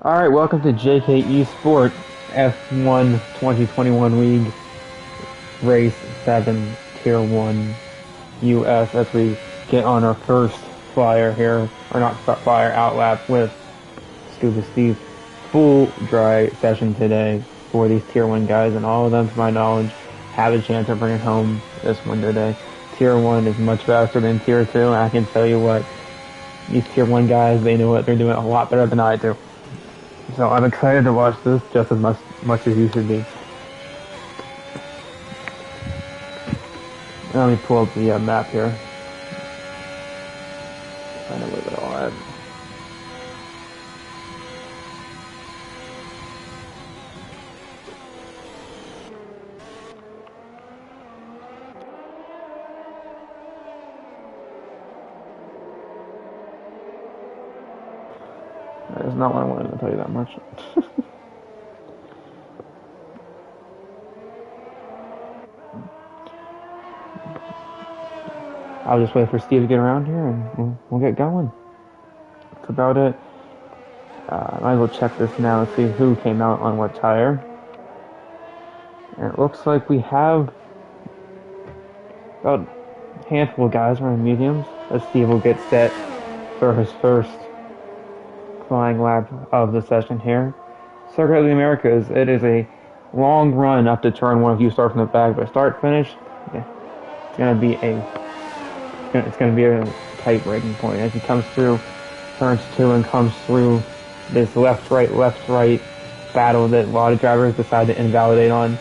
Alright, welcome to JKeSport F1 2021 League Race 7 Tier 1 US as we get on our first flyer here, or not flyer, outlap with Scuba Steve. Full dry session today for these Tier 1 guys, and all of them, to my knowledge, have a chance of bringing home this one today. Tier 1 is much faster than Tier 2, and I can tell you what, these Tier 1 guys, they know what they're doing a lot better than I do. So I'm excited to watch this just as much as you should be. Let me pull up the map here. Find out where they're all at. That is not what I wanted to tell you that much. I'll just wait for Steve to get around here and we'll get going. That's about it. I might as well check this now and see who came out on what tire. And it looks like we have about a handful of guys running mediums as Steve will get set for his first flying lap of the session here. Circuit of the Americas, it is a long run up to turn one if you start from the back, but start finish, yeah, it's gonna be a tight breaking point as he comes through turns 2 and comes through this left right battle that a lot of drivers decide to invalidate on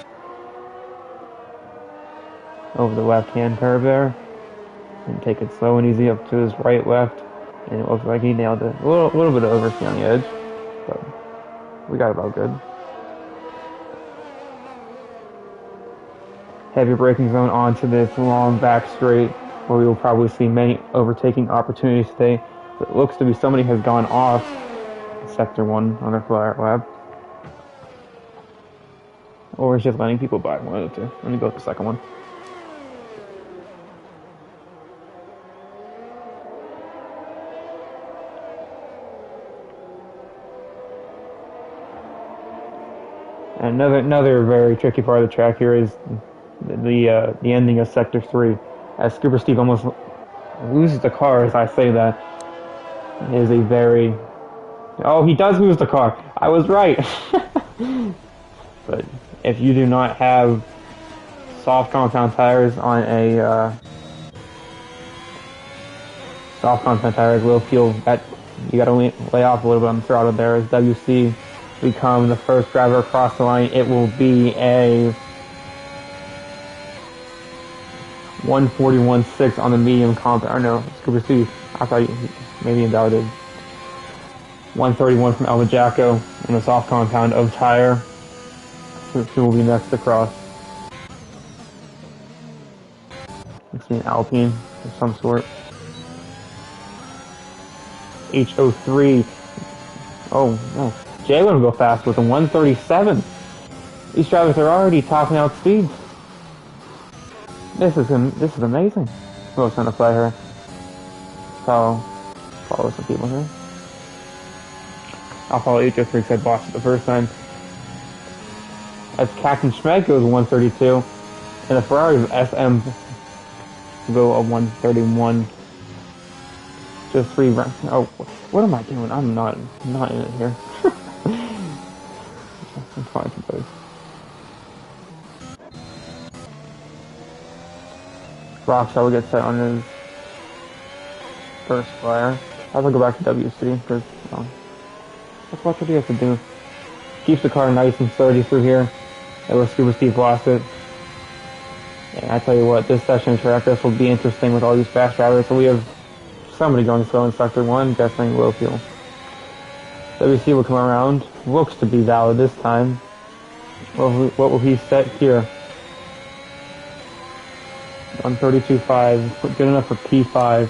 over the left hand curve there, and take it slow and easy up to his right left. And it looks like he nailed it. A little bit of overspeed on the edge, but we got about good. Heavy braking zone onto this long back straight, where we will probably see many overtaking opportunities today. But it looks to be somebody has gone off Sector 1 on their flyer lap. Or is just letting people by, one of the two. Let me go with the second one. And another very tricky part of the track here is the ending of Sector 3. As Scuba Steve almost loses the car as I say that. It is a very... Oh, he does lose the car. I was right. But if you do not have soft compound tires on a... soft compound tires will feel that you gotta lay off a little bit on the throttle there as WC become the first driver across the line. It will be a 141.6 on the medium compound. Or no, Scuba Steve. I thought maybe invalidated. 131 from Alva Jacko on the soft compound of tire. Who will be next across? Let's see, an Alpine of some sort. HO3. Oh no. Jay will go fast with a 137. These drivers are already topping out speeds. This is amazing. Who else on the fly here? Follow some people here. I'll follow HO3 because I botched it the first time. As Captain Schmeg goes 132, and the Ferrari SM go a 131. Just 3 rounds. Oh, what am I doing? I'm not in it here. I'm fine for both. Rockstar will get set on his first flyer. I will go back to WC because that's what he has to do. Keeps the car nice and sturdy through here. That was Scuba Steve lost it. And I tell you what, this session of track, this will be interesting with all these fast drivers. So we have somebody going slow in Sector 1, guessing low fuel. WC will come around. Looks to be valid this time. What will he set here? 132.5. Good enough for P5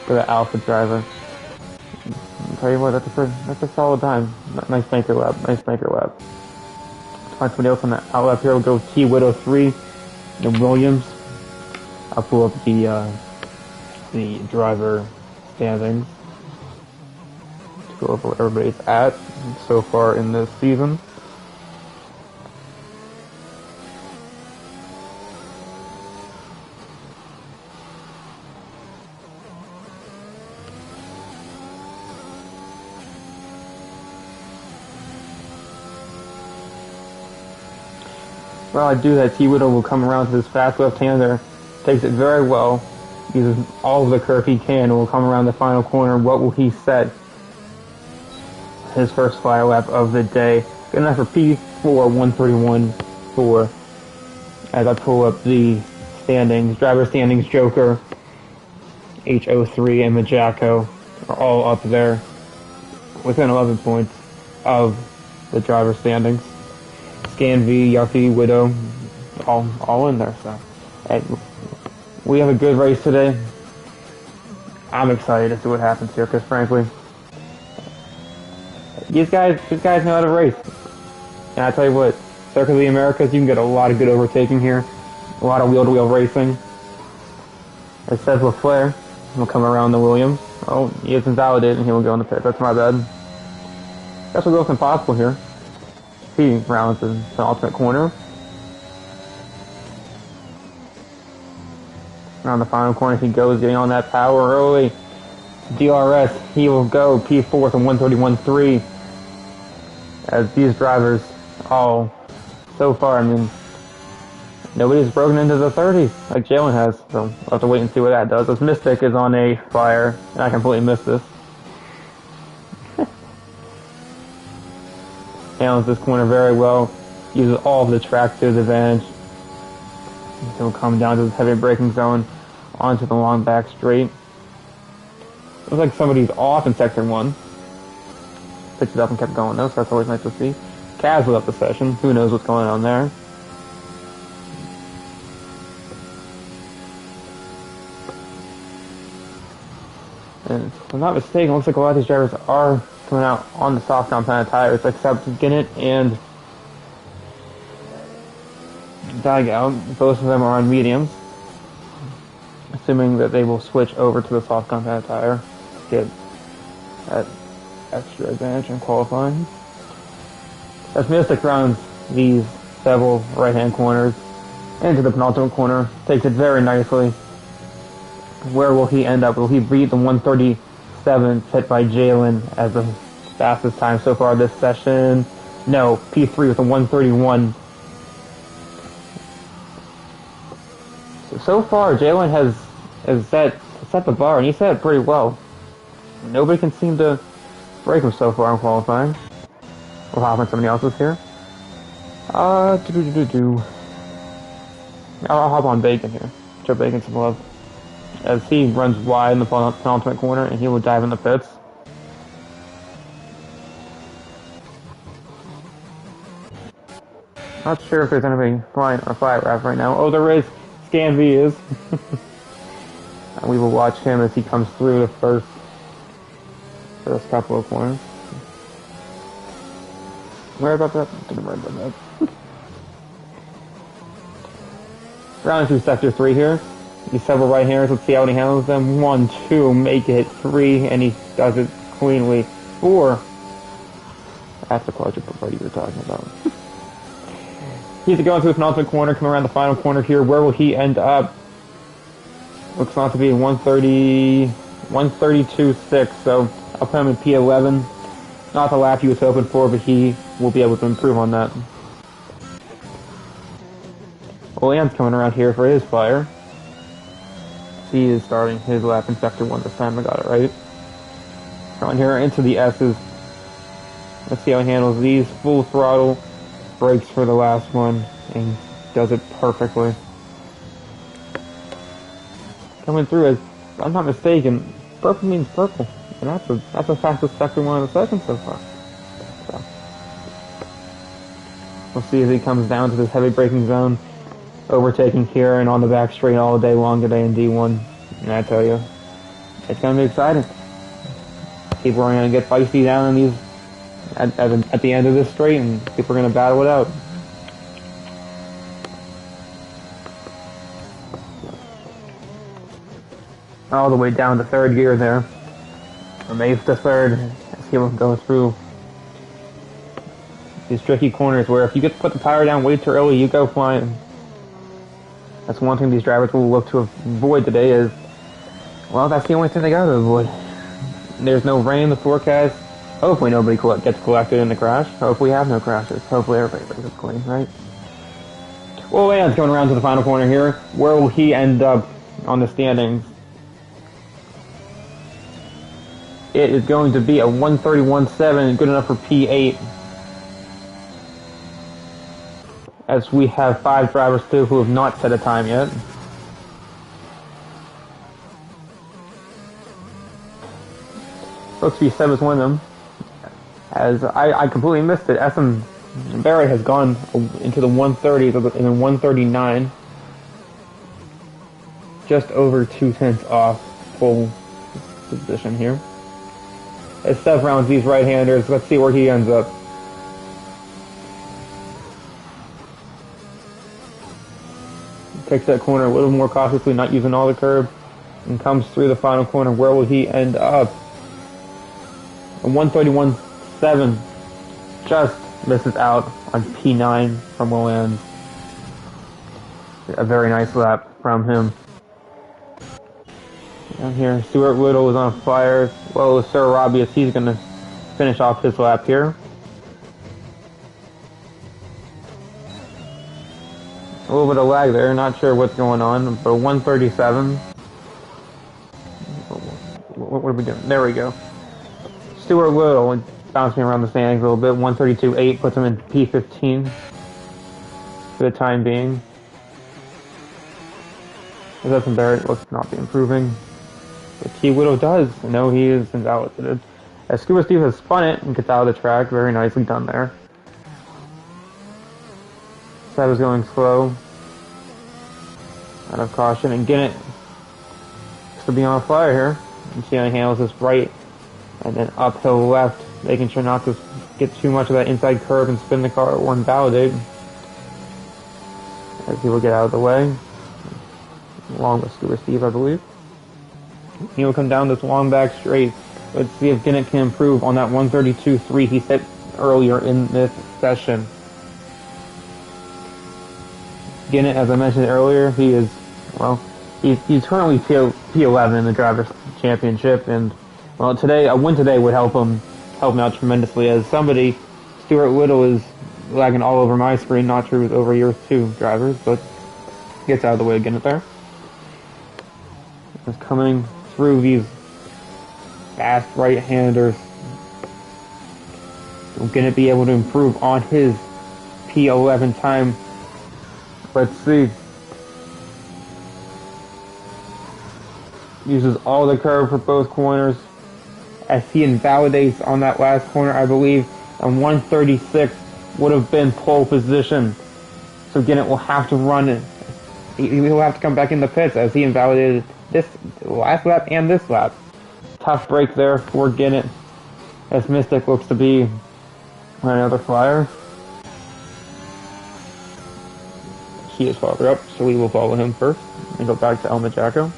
for the Alpha driver. I'll tell you what, that's a solid time. Nice banker lap. Find somebody else on the outlap here. We'll go T Widow 3 and Williams. I'll pull up the driver standings. go over what everybody's at so far in this season. Well, I do that T-Widow will come around to this fast left-hander, takes it very well, uses all of the curve he can, and will come around the final corner. What will he set? His first fire lap of the day. Good enough for P4 131.4. As I pull up the standings, driver standings, Joker, H03, and Majako are all up there within 11 points of the driver standings. Scan V, Yuffie, Widow, all in there. So, we have a good race today. I'm excited to see what happens here, because frankly, these guys know how to race. And I tell you what, Circuit of the Americas, you can get a lot of good overtaking here, a lot of wheel-to-wheel racing. It says LaFleur will come around the Williams. Oh, he isn't validated, and he will go in the pit. That's my bad. That's what goes impossible here. He rounds the penultimate corner. Around the final corner, he goes, getting on that power early. DRS, he will go P4 from 131.3. As these drivers all, so far, I mean, nobody's broken into the 30s like Jalen has, so we'll have to wait and see what that does. This Mystic is on a fire, and I completely missed this. Handles this corner very well, uses all of the track to his advantage. He'll come down to the heavy braking zone, onto the long back straight. Looks like somebody's off in sector 1. Picked it up and kept going though, so that's always nice to see. Kaz left the session, who knows what's going on there. And if I'm not mistaken, it looks like a lot of these drivers are coming out on the soft compound tires, except Ginnett and Digout. Both of them are on mediums, assuming that they will switch over to the soft compound tire, get that extra advantage in qualifying. As Mystic rounds these several right-hand corners into the penultimate corner, takes it very nicely. Where will he end up? Will he beat the 137 set by Jalen as the fastest time so far this session? No, P3 with a 131. So far, Jalen has set the bar, and he set it pretty well. Nobody can seem to break him so far in qualifying. We'll hop on somebody else's here. I'll hop on Bacon here. Show Bacon some love. As he runs wide in the penultimate corner, and he will dive in the pits. Not sure if there's anybody flying on a flat wrap right now. Oh, there is. Scan V is. And we will watch him as he comes through the first couple of corners. Where about that? Didn't worry about that. Round through sector 3 here. These several right-handers, let's see how he handles them. 1, 2, make it 3, and he does it cleanly. 4. That's the quadruple party we were talking about. He's going through the penultimate corner, coming around the final corner here. Where will he end up? Looks not to be 132.6, so I'll put him in P11. Not the lap he was hoping for, but he will be able to improve on that. Leon's coming around here for his fire. He is starting his lap in sector 1 this time. I got it right. Going here into the S's. Let's see how he handles these. Full throttle. Brakes for the last one. And does it perfectly. Coming through, as if I'm not mistaken, purple means purple. And that's the fastest sector 1 of the session so far. So, we'll see as he comes down to this heavy braking zone. Overtaking here and on the back straight all day long today in D1. And I tell you, it's going to be exciting. People are going to get feisty down in these at the end of this straight, and people are going to battle it out. All the way down to third gear there. From 8th to 3rd, as able to go through these tricky corners where if you get to put the tire down way too early, you go flying. That's one thing these drivers will look to avoid today is, well, that's the only thing they got to avoid. There's no rain in the forecast. Hopefully nobody gets collected in the crash. Hopefully we have no crashes. Hopefully everybody gets clean, right? Well, Land's going around to the final corner here. Where will he end up on the standings? It is going to be a 131.7, good enough for P8. As we have 5 drivers still who have not set a time yet. Looks to be Sebas Wyndham. As I completely missed it, SM Barrett has gone into the 130s and then 139. Just over 2/10 off pole position here. As Seth rounds these right-handers, let's see where he ends up. Takes that corner a little more cautiously, not using all the curb, and comes through the final corner. Where will he end up? A 131.7 just misses out on P9 from Williams. A very nice lap from him. Down here, Stuart Little is on fire. Well, Sir Robbie, as he's going to finish off his lap here. A little bit of lag there, not sure what's going on, but 137. What are we doing? There we go. Stuart Little bouncing around the standings a little bit. 132.8 puts him in P15 for the time being. Justin Barrett looks to not be improving. But T. Whittle does. No, he is invalidated. As Scuba Steve has spun it and gets out of the track. Very nicely done there. Seb is going slow. Out of caution. And Ginnett to be on fire here. And see how he handles this right and then uphill left, making sure not to get too much of that inside curve and spin the car or invalidate. As he will get out of the way. Along with Scuba Steve, I believe. He will come down this long back straight. Let's see if Ginnett can improve on that 132.3 he set earlier in this session. Ginnett, as I mentioned earlier, he is, well, he's currently P11 in the Drivers' Championship, and, well, today, a win today would help him out tremendously. As somebody, Stuart Little is lagging all over my screen, not sure over yours too, drivers, but gets out of the way of Ginnett there. Is coming through these fast right-handers. Going to be able to improve on his P11 time. Let's see. Uses all the curve for both corners. As he invalidates on that last corner, I believe, and 136 would have been pole position. So Ginnett will have to run it. He will have to come back in the pits as he invalidated this last lap and this lap. Tough break there for Ginnett, as Mystic looks to be another flyer. He is farther up, so we will follow him first and go back to El Majaco.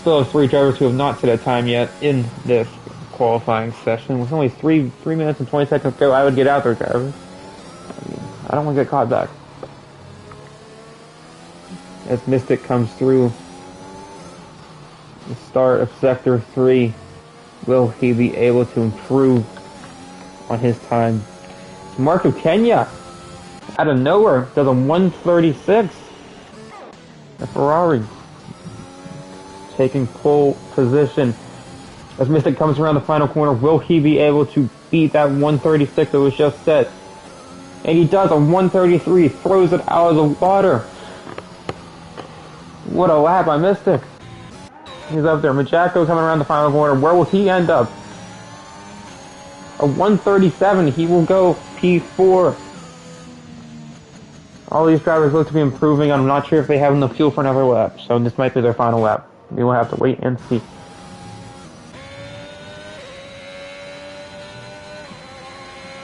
Still have 3 drivers who have not set a time yet in this qualifying session. With only 3 minutes and 20 seconds to go, I would get out there, drivers. I don't want to get caught back. As Mystic comes through the start of Sector 3, will he be able to improve on his time? Marco Kenya, out of nowhere, does a 136. The Ferrari taking pole position. As Mystic comes around the final corner, will he be able to beat that 136 that was just set? And he does a 133, throws it out of the water. What a lap by Mystic. He's up there. Majaco coming around the final corner. Where will he end up? A 137. He will go P4. All these drivers look to be improving. I'm not sure if they have enough fuel for another lap. So this might be their final lap. We will have to wait and see.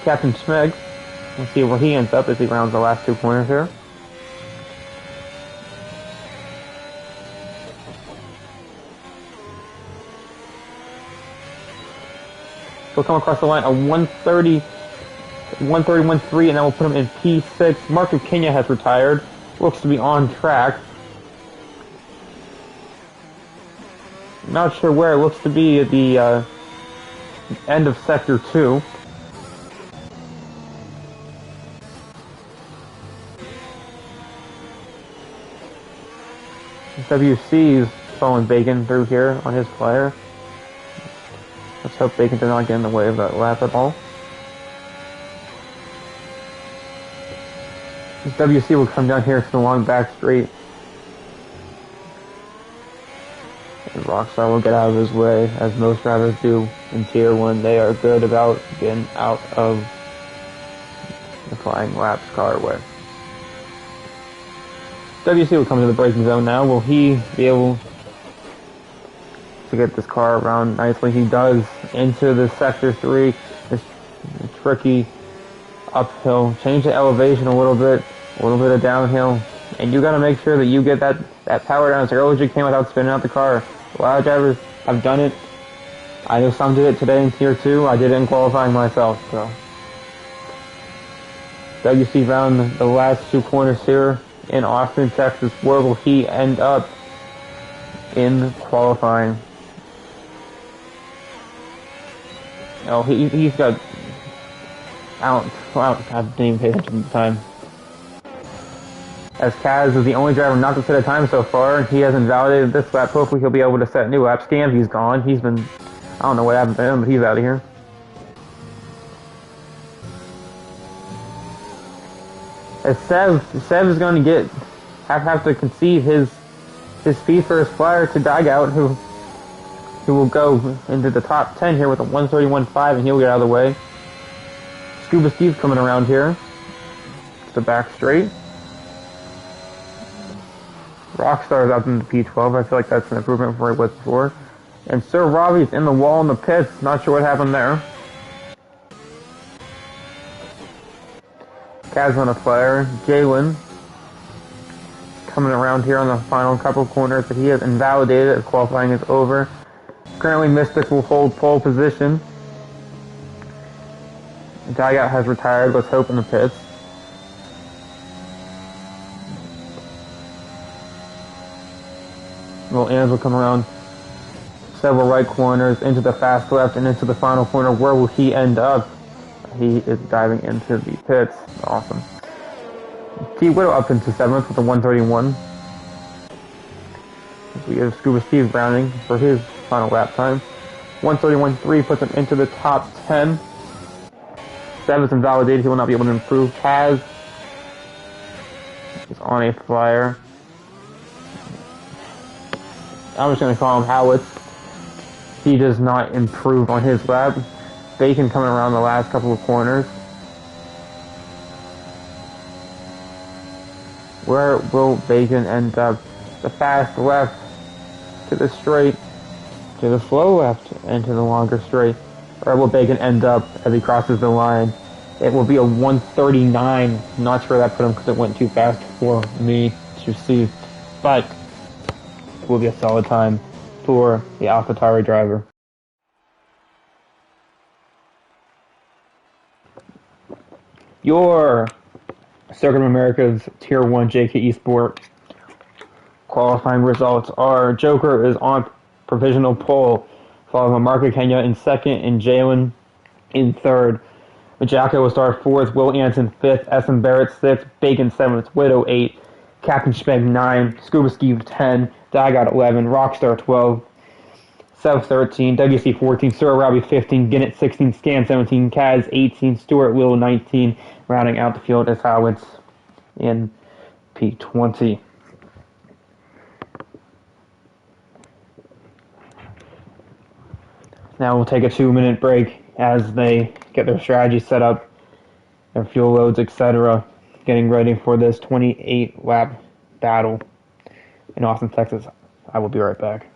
Captain Schmeggs. We'll see where he ends up as he rounds the last 2 corners here. He'll come across the line at 130, 130.13, and that will put him in P6. Marco Kenya has retired. Looks to be on track. Not sure where. It looks to be at the end of Sector 2. WC's following Bacon through here on his flyer. Let's hope Bacon did not get in the way of that lap at all. WC will come down here to the long back straight. And Rockstar will get out of his way, as most drivers do in Tier 1. They are good about getting out of the flying laps car way. WC will come to the braking zone now. Will he be able to get this car around nicely? He does. Into the Sector 3. This tricky uphill. Change the elevation a little bit of downhill. And you gotta make sure that you get that power down as early as you can without spinning out the car. A lot of drivers have done it. I know some did it today in Tier 2. I did it in qualifying myself, so. WC found the last 2 corners here in Austin, Texas. Where will he end up in qualifying? Oh, he's got... I didn't even pay attention at the time. As Kaz is the only driver not to set a time so far, he hasn't validated this lap. Hopefully he'll be able to set new laps. Scamby's gone. He's been... I don't know what happened to him, but he's out of here. As Sev is going to have to concede his speed for his flyer to Dugout, who will go into the top 10 here with a 131.5, and he'll get out of the way. Scuba Steve's coming around here to the back straight. Rockstar is up in the P12. I feel like that's an improvement from where he was before. And Sir Robbie's in the wall in the pits. Not sure what happened there. Kaz on a flyer. Jalen coming around here on the final couple corners, but he has invalidated as qualifying is over. Currently, Mystic will hold pole position. Dugout has retired. Let's hope in the pits. Will Ans will come around several right corners into the fast left and into the final corner. Where will he end up? He is diving into the pits. Awesome. T Widow up into 7th with a 131. We have Scuba Steve Browning for his final lap time. 131.3 puts him into the top 10. 7th invalidated. He will not be able to improve. Kaz is on a flyer. I'm just going to call him Howitz. He does not improve on his lap. Bacon coming around the last couple of corners. Where will Bacon end up? The fast left to the straight, to the slow left, and to the longer straight. Where will Bacon end up as he crosses the line? It will be a 139. Not sure that put him because it went too fast for me to see. But it will be a solid time for the AlphaTauri driver. Your Circuit of America's Tier 1 JKeSport qualifying results are: Joker is on provisional pole, followed by Marco Kenya in 2nd and Jalen in 3rd. Majaka will start 4th, Will Anson 5th, S.M. Barrett 6th, Bacon 7th, Widow 8, Captain Schmeg 9, Scuba Steve 10, Dugout 11, Rockstar 12, South 13, WC 14, Sir Robbie 15, Ginnett 16, Scan 17, Kaz 18, Stuart Will 19, rounding out the field as Howitz in P20. Now we'll take a 2-minute break as they get their strategy set up, their fuel loads, etc., getting ready for this 28-lap battle in Austin, Texas. I will be right back.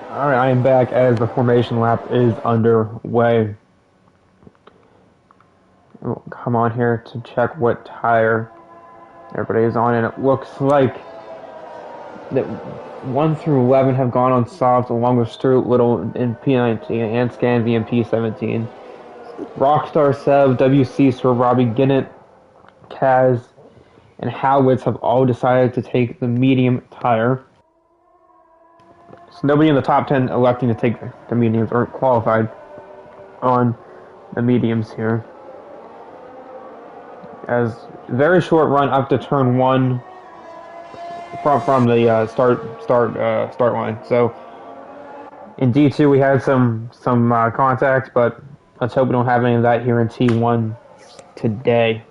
Alright, I am back as the formation lap is underway. We'll come on here to check what tire everybody is on, and it looks like that 1 through 11 have gone on soft, along with Stuart Little in P19 and Scanvy in P17. Rockstar Sev, WC Sir Robbie Ginnett, Kaz, and Howitz have all decided to take the medium tire. So nobody in the top 10 electing to take the mediums or qualified on the mediums here. As very short run up to turn 1 from the start line. So in D2 we had some contact, but let's hope we don't have any of that here in T1 today.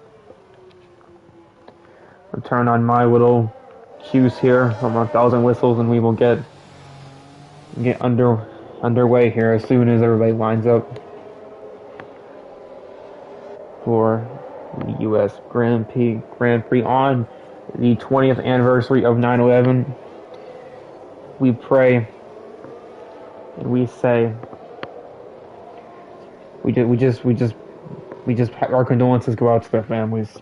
I'll turn on my little cues here from our bells and whistles, and we will get underway here as soon as everybody lines up for the U.S. Grand Prix on the 20th anniversary of 9/11. We pray and we say our condolences go out to their families,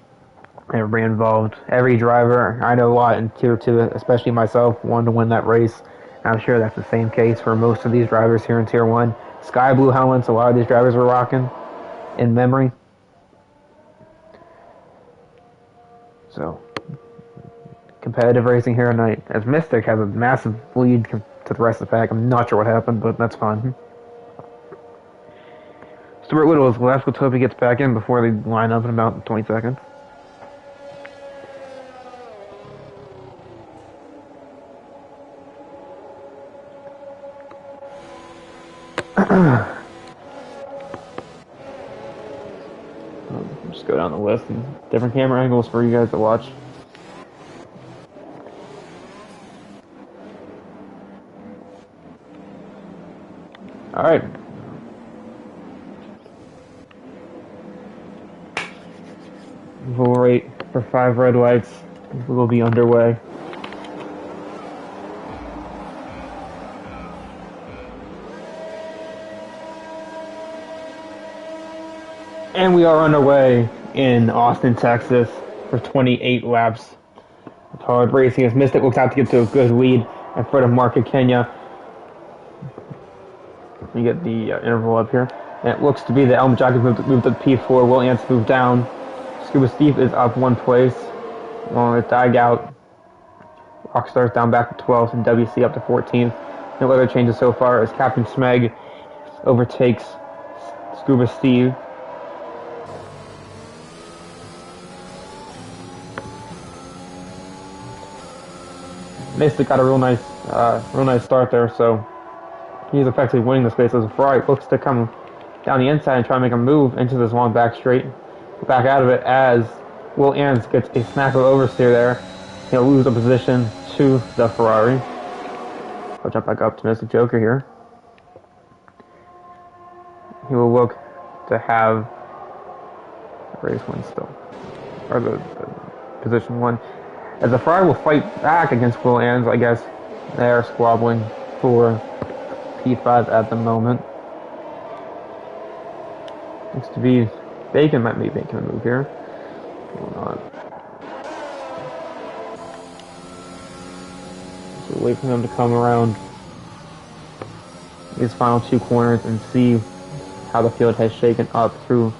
everybody involved, every driver. I know a lot in Tier 2, especially myself, wanted to win that race. I'm sure that's the same case for most of these drivers here in Tier 1. Sky blue helmets, a lot of these drivers were rocking in memory. So, competitive racing here tonight. As Mystic has a massive lead to the rest of the pack. I'm not sure what happened, but that's fine. Stuart Little is left. Let's hope he gets back in before they line up in about 20 seconds. Just go down the list and different camera angles for you guys to watch. Alright. We'll wait for 5 red lights. We will be underway. And we are underway in Austin, Texas for 28 laps. It's hard racing as Mystic looks out to get to a good lead in front of Mark of Kenya. Let me get the interval up here. And it looks to be the Elm Jockey moved to P4. Will Ants moved down. Scuba Steve is up 1 place. Along with Digout. Rockstar's down back to 12th and WC up to 14th. No other changes so far as Captain Smeg overtakes Scuba Steve. Mystic got a real nice start there, so he's effectively winning this race as Ferrari looks to come down the inside and try to make a move into this long back straight. Back out of it as Will Ants gets a smack of oversteer there. He'll lose the position to the Ferrari. I'll jump back up to Mystic Joker here. He will look to have race win still, or the position 1. As the Ferrari will fight back against Will Ants, I guess they are squabbling for P5 at the moment. Looks to be Bacon might be making a move here. Hold on. So wait for them to come around these final 2 corners and see how the field has shaken up through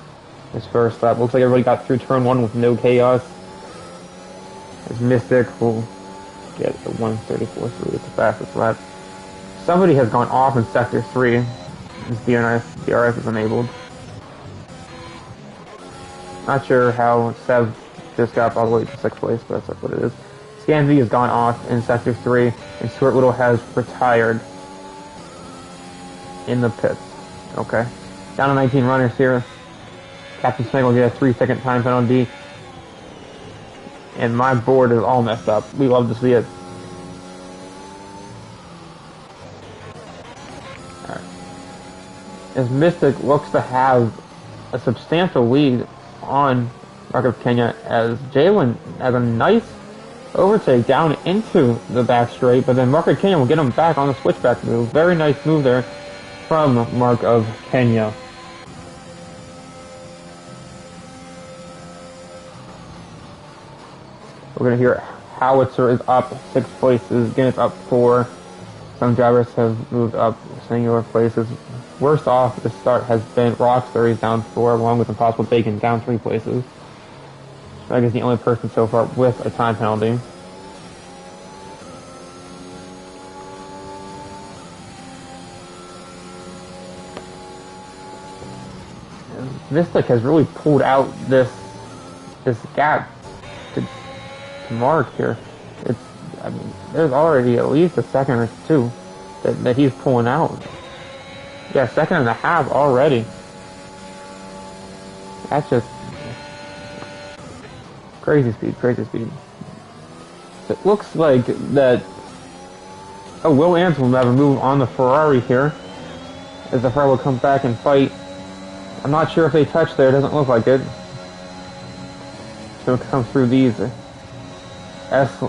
this first lap. Looks like everybody got through turn 1 with no chaos. As Mystic will get the 1:34.3 at the fastest lap. Somebody has gone off in Sector 3. This DRS is enabled. Not sure how Sev just got all the way to 6th place, but that's what it is. Scanvy has gone off in Sector 3, and Stuart Little has retired in the pits. Okay. Down to 19 runners here. Captain Smeg will get a 3-second time penalty. And my board is all messed up. We love to see it. Alright. As Mystic looks to have a substantial lead on Mark of Kenya, as Jalen has a nice overtake down into the back straight, but then Mark of Kenya will get him back on the switchback move. Very nice move there from Mark of Kenya. We're going to hear Howitzer is up 6 places, Guinness up 4. Some drivers have moved up singular places. Worst off the start has been Rockstar, he's down 4, along with Impossible Bacon down 3 places. I guess the only person so far with a time penalty. Mystic has really pulled out this gap to Mark here. I mean, there's already at least a second or two that he's pulling out. Yeah, 1.5 seconds already. That's just crazy speed, crazy speed. It looks like that. Oh, Will Ans will have a move on the Ferrari here, as the Ferrari will come back and fight. I'm not sure if they touch there. It doesn't look like it. So it comes through these S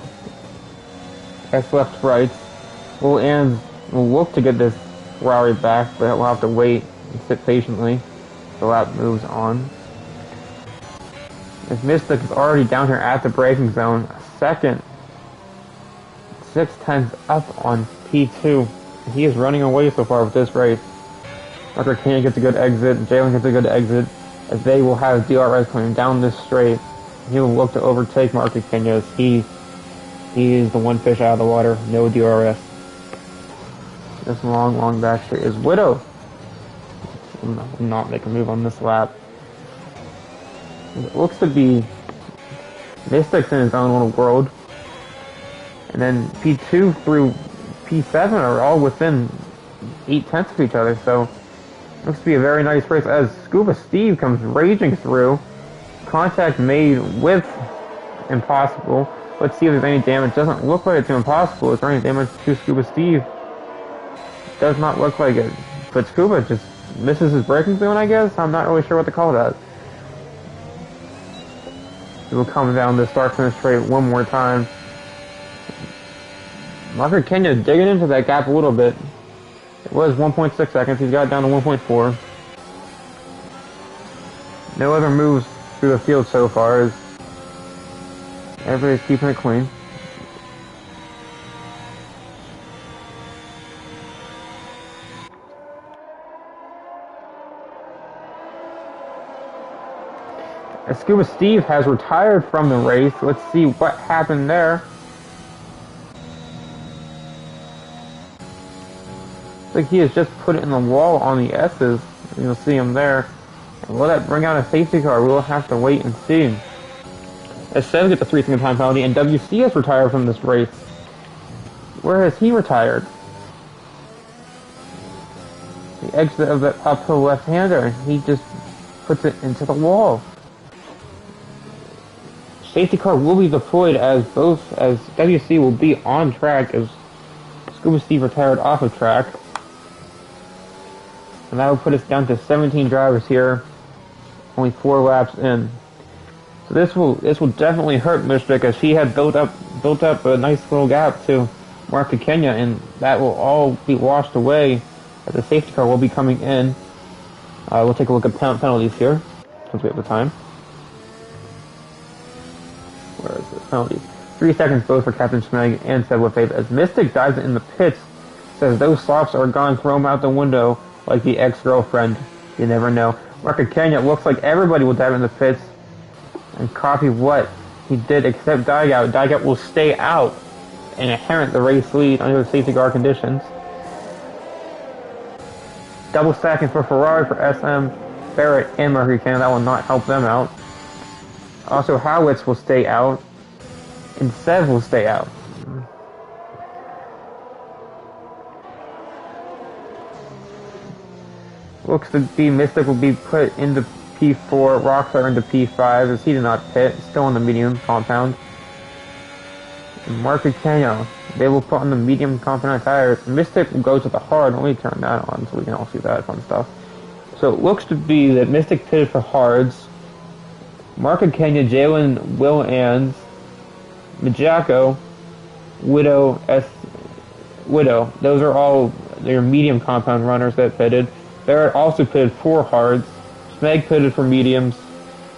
left rights. Will Ans will look to get this Ferrari back, but we'll have to wait and sit patiently. The lap moves on. As Mystic is already down here at the braking zone, second, 6/10 up on P2. He is running away so far with this race. Mark Kenya gets a good exit, Jalen gets a good exit, as they will have DRS coming down this straight. He will look to overtake Mark Kenya as he is the one fish out of the water, no DRS. This long back straight is Widow. Will not make a move on this lap. It looks to be Mystic's in his own little world. And then P2 through P7 are all within 8/10 of each other, so looks to be a very nice race as Scuba Steve comes raging through. Contact made with Impossible. Let's see if there's any damage. Doesn't look like it to Impossible. Is there any damage to Scuba Steve? Does not look like it. But Scuba just misses his braking zone, I guess? I'm not really sure what to call that. He will come down the start-finish straight one more time. Marker Kenya digging into that gap a little bit. It was 1.6 seconds. He's got it down to 1.4. No other moves through the field so far, as everybody's keeping it clean. As Scuba Steve has retired from the race, let's see what happened there. Looks like he has just put it in the wall on the S's. You'll see him there. And will that bring out a safety car? We'll have to wait and see. As Sev gets a 3-second time penalty, and WC has retired from this race. Where has he retired? The exit of the uphill left-hander. He just puts it into the wall. Safety car will be deployed as WC will be on track as Scuba Steve retired off of track. And that will put us down to 17 drivers here, only 4 laps in. So this will definitely hurt Mystic, as he had built up a nice little gap to Mark Kenya, and that will all be washed away as the safety car will be coming in. We'll take a look at penalties here since we have the time. Where is this? Penalties. 3 seconds both for Captain Schmeg and Seb Lefebvre, as Mystic dives in the pits, says those softs are gone, throw them out the window like the ex-girlfriend. You never know. Mark Kenya, looks like everybody will dive in the pits and copy what he did except Dygout. Dygout will stay out and inherit the race lead under the safety car conditions. Double stacking for Ferrari for SM, Barrett, and Mark Kenya. That will not help them out. Also, Howitz will stay out, and Sev will stay out. Looks to be Mystic will be put into P4, Rockstar into P5, as he did not pit, still on the medium compound. And Mark Kenya, they will put on the medium compound tires. Mystic will go to the hard. Let me turn that on so we can all see that fun stuff. So it looks to be that Mystic pitted for hards. Mark Kenya, Jalen, Will Ans, Majako, Widow, Widow. Those are all their medium compound runners that pitted. Barrett also pitted 4 hards. Smeg pitted for mediums.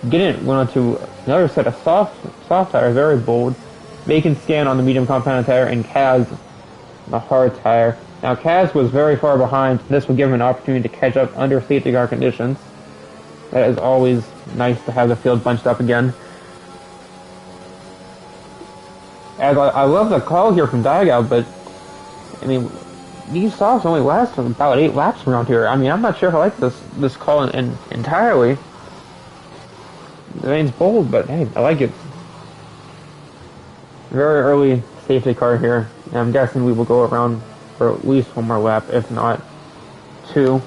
Ginnett went on to another set of soft tire, very bold. Bacon Scan on the medium compound tire, and Kaz the hard tire. Now Kaz was very far behind. This would give him an opportunity to catch up under safety car conditions. That is always nice to have the field bunched up again. As I love the call here from Diagout, but I mean, these softs only last about 8 laps around here. I mean, I'm not sure if I like this call entirely. The lane's bold, but hey, I like it. Very early safety car here, and I'm guessing we will go around for at least 1 more lap, if not 2.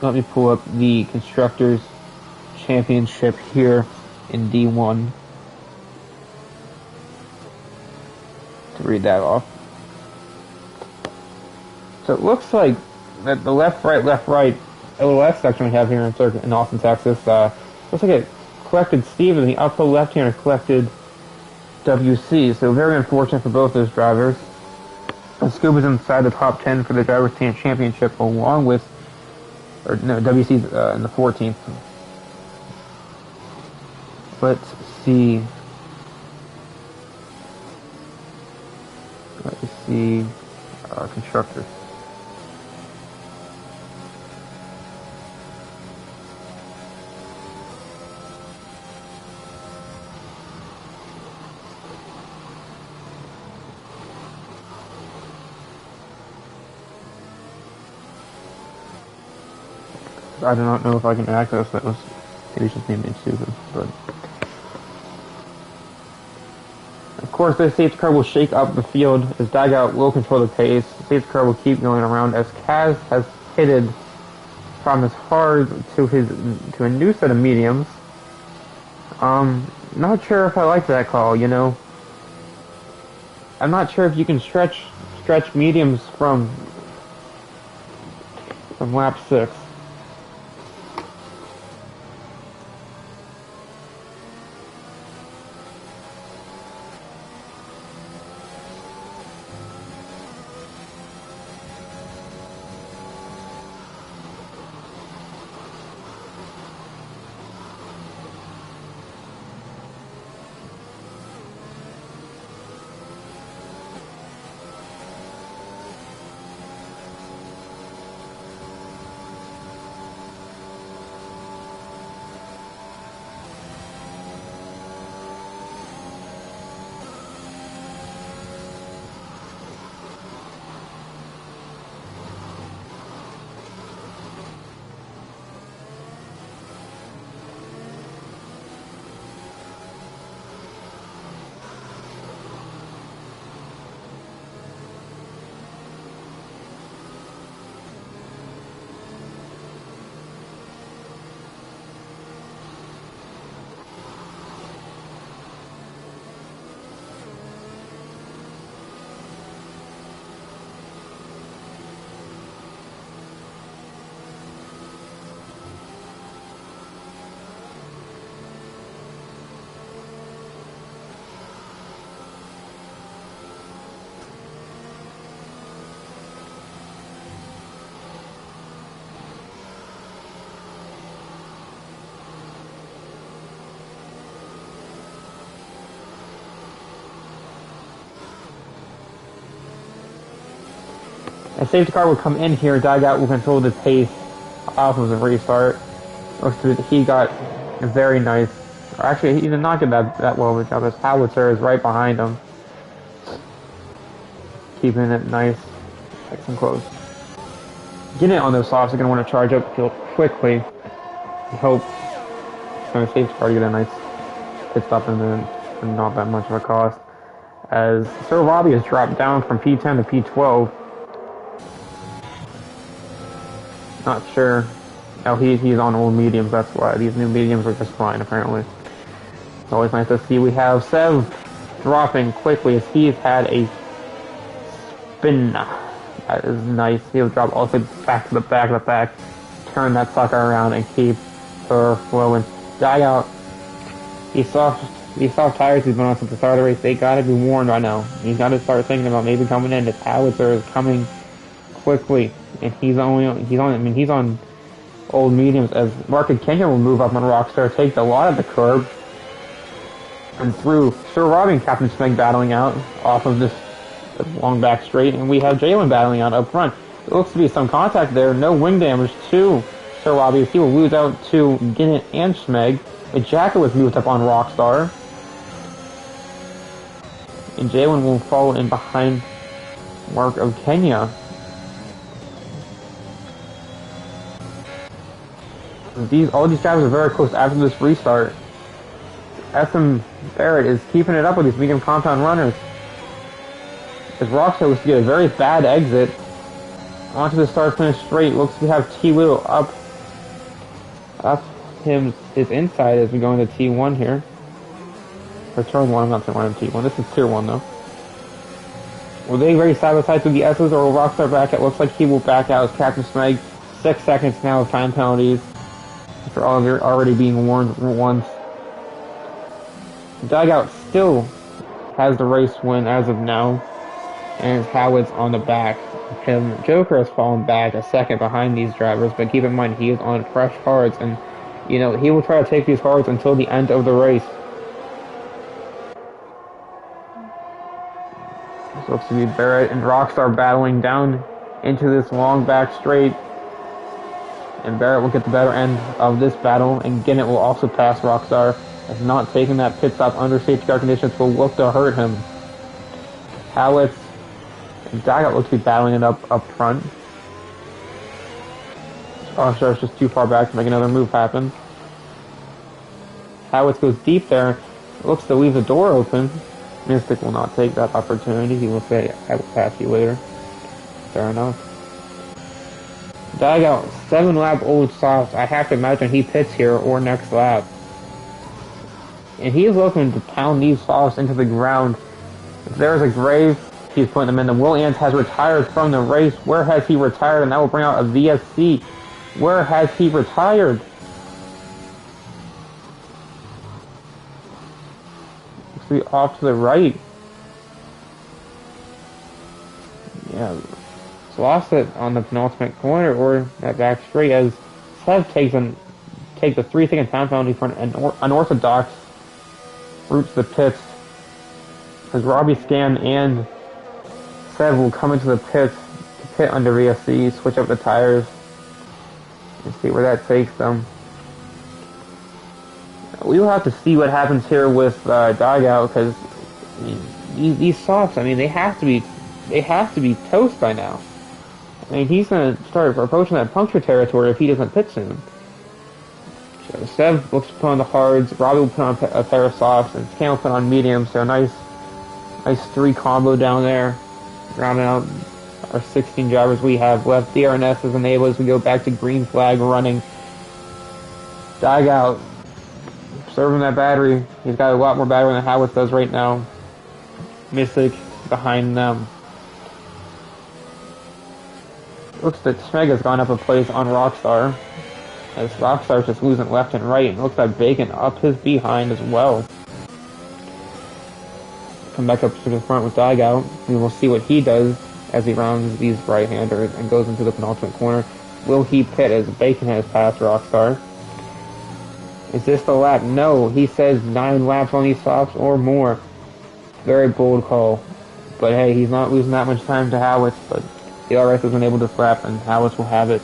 Let me pull up the Constructors' Championship here in D1 to read that off. So it looks like that the left, right, LOS section we have here in Austin, Texas, looks like it collected Steve, and the upper left-hander collected WC. So very unfortunate for both those drivers. Scuba's inside the top 10 for the Drivers' Team Championship, along with, or no, WC's in the 14th. Let's see. Constructors. I do not know if I can access those. Maybe it's just me being stupid, but of course this safety car will shake up the field as Diagout will control the pace. The safety car will keep going around as Kaz has pitted from his hard to a new set of mediums. Not sure if I like that call, you know. I'm not sure if you can stretch mediums from lap 6. A safety car will come in here. Diagout will control the pace off of the restart. He got a very nice. Or actually, he did not get that well of a job. His howitzer is right behind him, keeping it nice and close. Getting it on those softs, you're going to want to charge up the field quickly. I hope the safety car to get a nice pit stop and not that much of a cost. As Sir Robbie has dropped down from P10 to P12. Not sure. Oh, he's on old mediums, that's why. These new mediums are just fine, apparently. It's always nice to see. We have Sev dropping quickly as he's had a spin. That is nice. He'll drop also back to the back. turn that sucker around and keep her flowing. Dugout, these soft tires he's been on since the start of the race, they gotta be warned right now. He's gotta start thinking about maybe coming in. His howitzer is coming quickly, and he's on old mediums, as Mark Kenya will move up on Rockstar, take a lot of the curb, and through Sir Robbie and Captain Smeg battling out off of this long back straight, and we have Jalen battling out up front. There looks to be some contact there, no wing damage to Sir Robbie, as he will lose out to Ginnett and Smeg. The Jacker was moved up on Rockstar, and Jalen will follow in behind Mark of Kenya. All these drivers are very close after this restart. SM Barrett is keeping it up with these medium compound runners, as Rockstar was to get a very bad exit onto the start finish straight. Looks to have T Little up his inside as we go into T1 here. Or turn 1, I'm not saying I'm T1, this is tier 1 though. Will they race side by side through the S's, or will Rockstar back out? Looks like he will back out as Captain Smeg. 6 seconds now of time penalties after already being warned once. Dugout still has the race win as of now, and Howard's on the back. Joker has fallen back a second behind these drivers, but keep in mind he is on fresh hards, and he will try to take these hards until the end of the race. This looks to be Barrett and Rockstar battling down into this long back straight, and Barrett will get the better end of this battle, and Ginnett will also pass Rockstar, as not taking that pit stop under safety car conditions will look to hurt him. Howitz and Dugout look to be battling it up front. Rockstar is just too far back to make another move happen. Howitz goes deep there, looks to leave the door open. Mystic will not take that opportunity. He will say, I will pass you later. Fair enough. Dugout, 7 lap old softs. I have to imagine he pits here or next lap. And he is looking to pound these softs into the ground. If there's a grave, he's putting them in. The Williams has retired from the race. Where has he retired? And that will bring out a VSC. Where has he retired? Off to the right. Yeah, it's lost it on the penultimate corner or that back straight, as Sev takes the 3-second time penalty for an unorthodox route to the pits. As Robbie Scam and Sev will come into the pits to pit under VSC, switch up the tires, and see where that takes them. We will have to see what happens here with Dugout, because these softs, I mean, they have to be toast by now. I mean, he's going to start approaching that puncture territory if he doesn't pit soon. So Sev looks to put on the hards, Robbie will put on a pair of softs, and Cam will put on mediums. So a nice 3 combo down there, rounding out our 16 drivers we have left. DRNS is enabled as we go back to green flag running. Dugout serving that battery. He's got a lot more battery than Howitz does right now. Mystic behind them. Looks like Smeg has gone up a place on Rockstar, as Rockstar's just losing left and right, and it looks like Bacon up his behind as well. Come back up to the front with Dugout. We will see what he does as he rounds these right-handers and goes into the penultimate corner. Will he pit as Bacon has passed Rockstar? Is this the lap? No, he says 9 laps on these softs or more. Very bold call. But hey, he's not losing that much time to Howitz, but the RS was unable to slap, and Howitz will have it.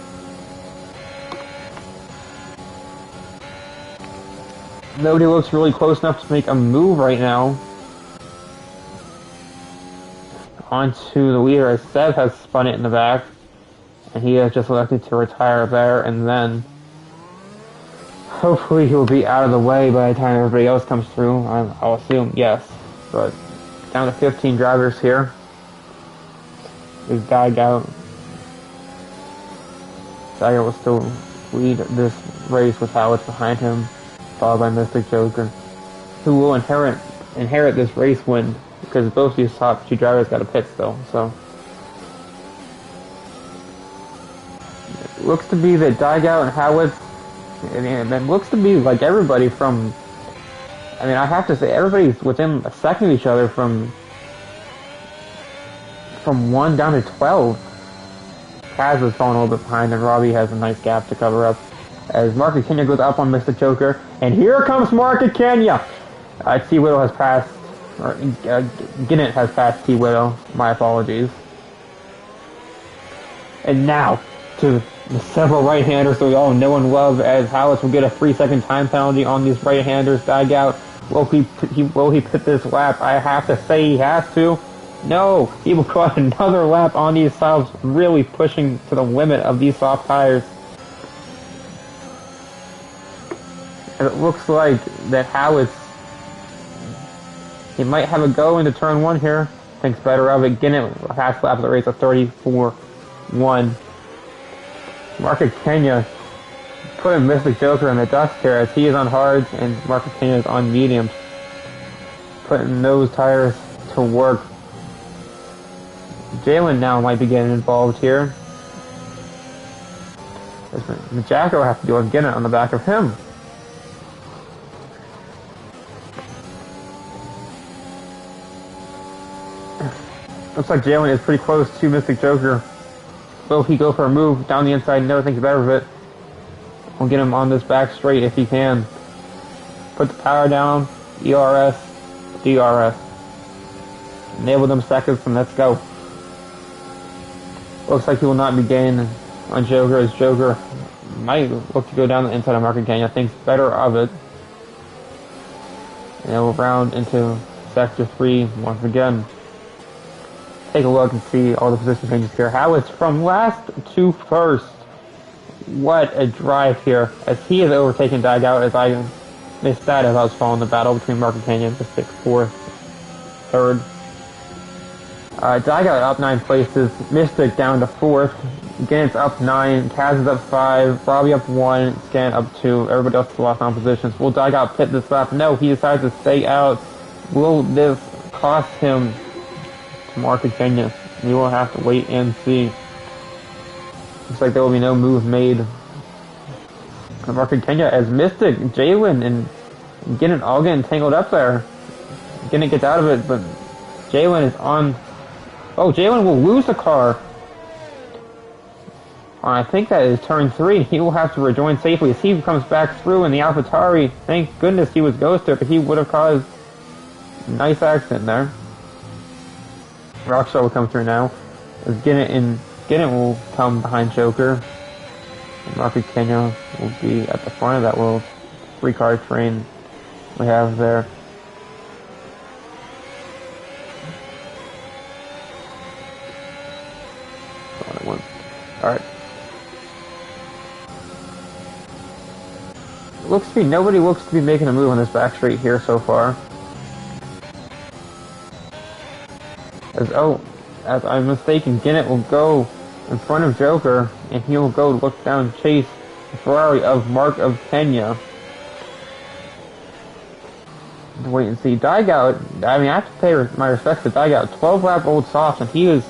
Nobody looks really close enough to make a move right now. Onto the leader, as Sev has spun it in the back, and he has just elected to retire there, and then hopefully he'll be out of the way by the time everybody else comes through. I'll assume yes, but down to 15 drivers here. Is Dugout. Dugout will still lead this race with Howitz behind him, followed by Mystic Joker, who will inherit this race win, because both these top 2 drivers got a pit still. So looks to be that Dygout and Howitz, and it looks to be like everybody from, I mean, I have to say, everybody's within a second of each other from 1 down to 12. Kaz is falling a little bit behind, and Robbie has a nice gap to cover up. As Market Kenya goes up on Mystic Joker, and here comes Market Kenya! T. Widow has passed, or Ginnett has passed T. Widow. My apologies. And now, to the several right-handers that we all know and love, as Howitz will get a 3-second time penalty on these right-handers. Dygout, will he pit this lap? I have to say he has to. No, he will go another lap on these softs, really pushing to the limit of these soft tires. And it looks like that Howitz, he might have a go into turn 1 here. Thinks better of it. Ginnett half lap of the race of 34-1. Market Kenya putting Mystic Joker in the dust here as he is on hards and Market Kenya is on mediums. Putting those tires to work. Jalen now might be getting involved here. Jacko will have to deal with Ginnett on the back of him. Looks like Jalen is pretty close to Mystic Joker. Will he go for a move down the inside? No, thinks better of it. We'll get him on this back straight if he can. Put the power down. ERS. DRS. Enable them seconds and let's go. Looks like he will not be gaining on Joker, as Joker might look to go down the inside of Market Kenya. Thinks better of it. And we'll round into Sector 3 once again. Take a look and see all the position changes here. Howitz from last to first. What a drive here, as he has overtaken Dygout, as I missed that as I was following the battle between Market Kenya and Mystic 4th, 3rd. Dygout up 9 places, Mystic down to 4th, Gannett's up 9, Kaz is up 5, Robbie up 1, Scan up 2, everybody else is lost on positions. Will Dygout pit this lap? No, he decides to stay out. Will this cost him to Market Kenya? We will have to wait and see. Looks like there will be no move made on Market Kenya, as Mystic, Jalen, and Ginnett all getting tangled up there. Ginnett gets out of it, but Jalen is on. Oh, Jalen will lose the car. I think that is turn 3. He will have to rejoin safely as he comes back through in the AlphaTauri. Thank goodness he was ghosted, but he would have caused a nice accident there. Rockstar will come through now, as Ginnett will come behind Joker. And Market Kenya will be at the front of that little 3-car train we have there. Alright. Nobody looks to be making a move on this back straight here so far. As I'm mistaken, Ginnett will go in front of Joker, and he will go look down chase the Ferrari of Mark of Kenya. Wait and see. Dygout, I mean, I have to pay my respects to Dygout. 12-lap old soft, and he is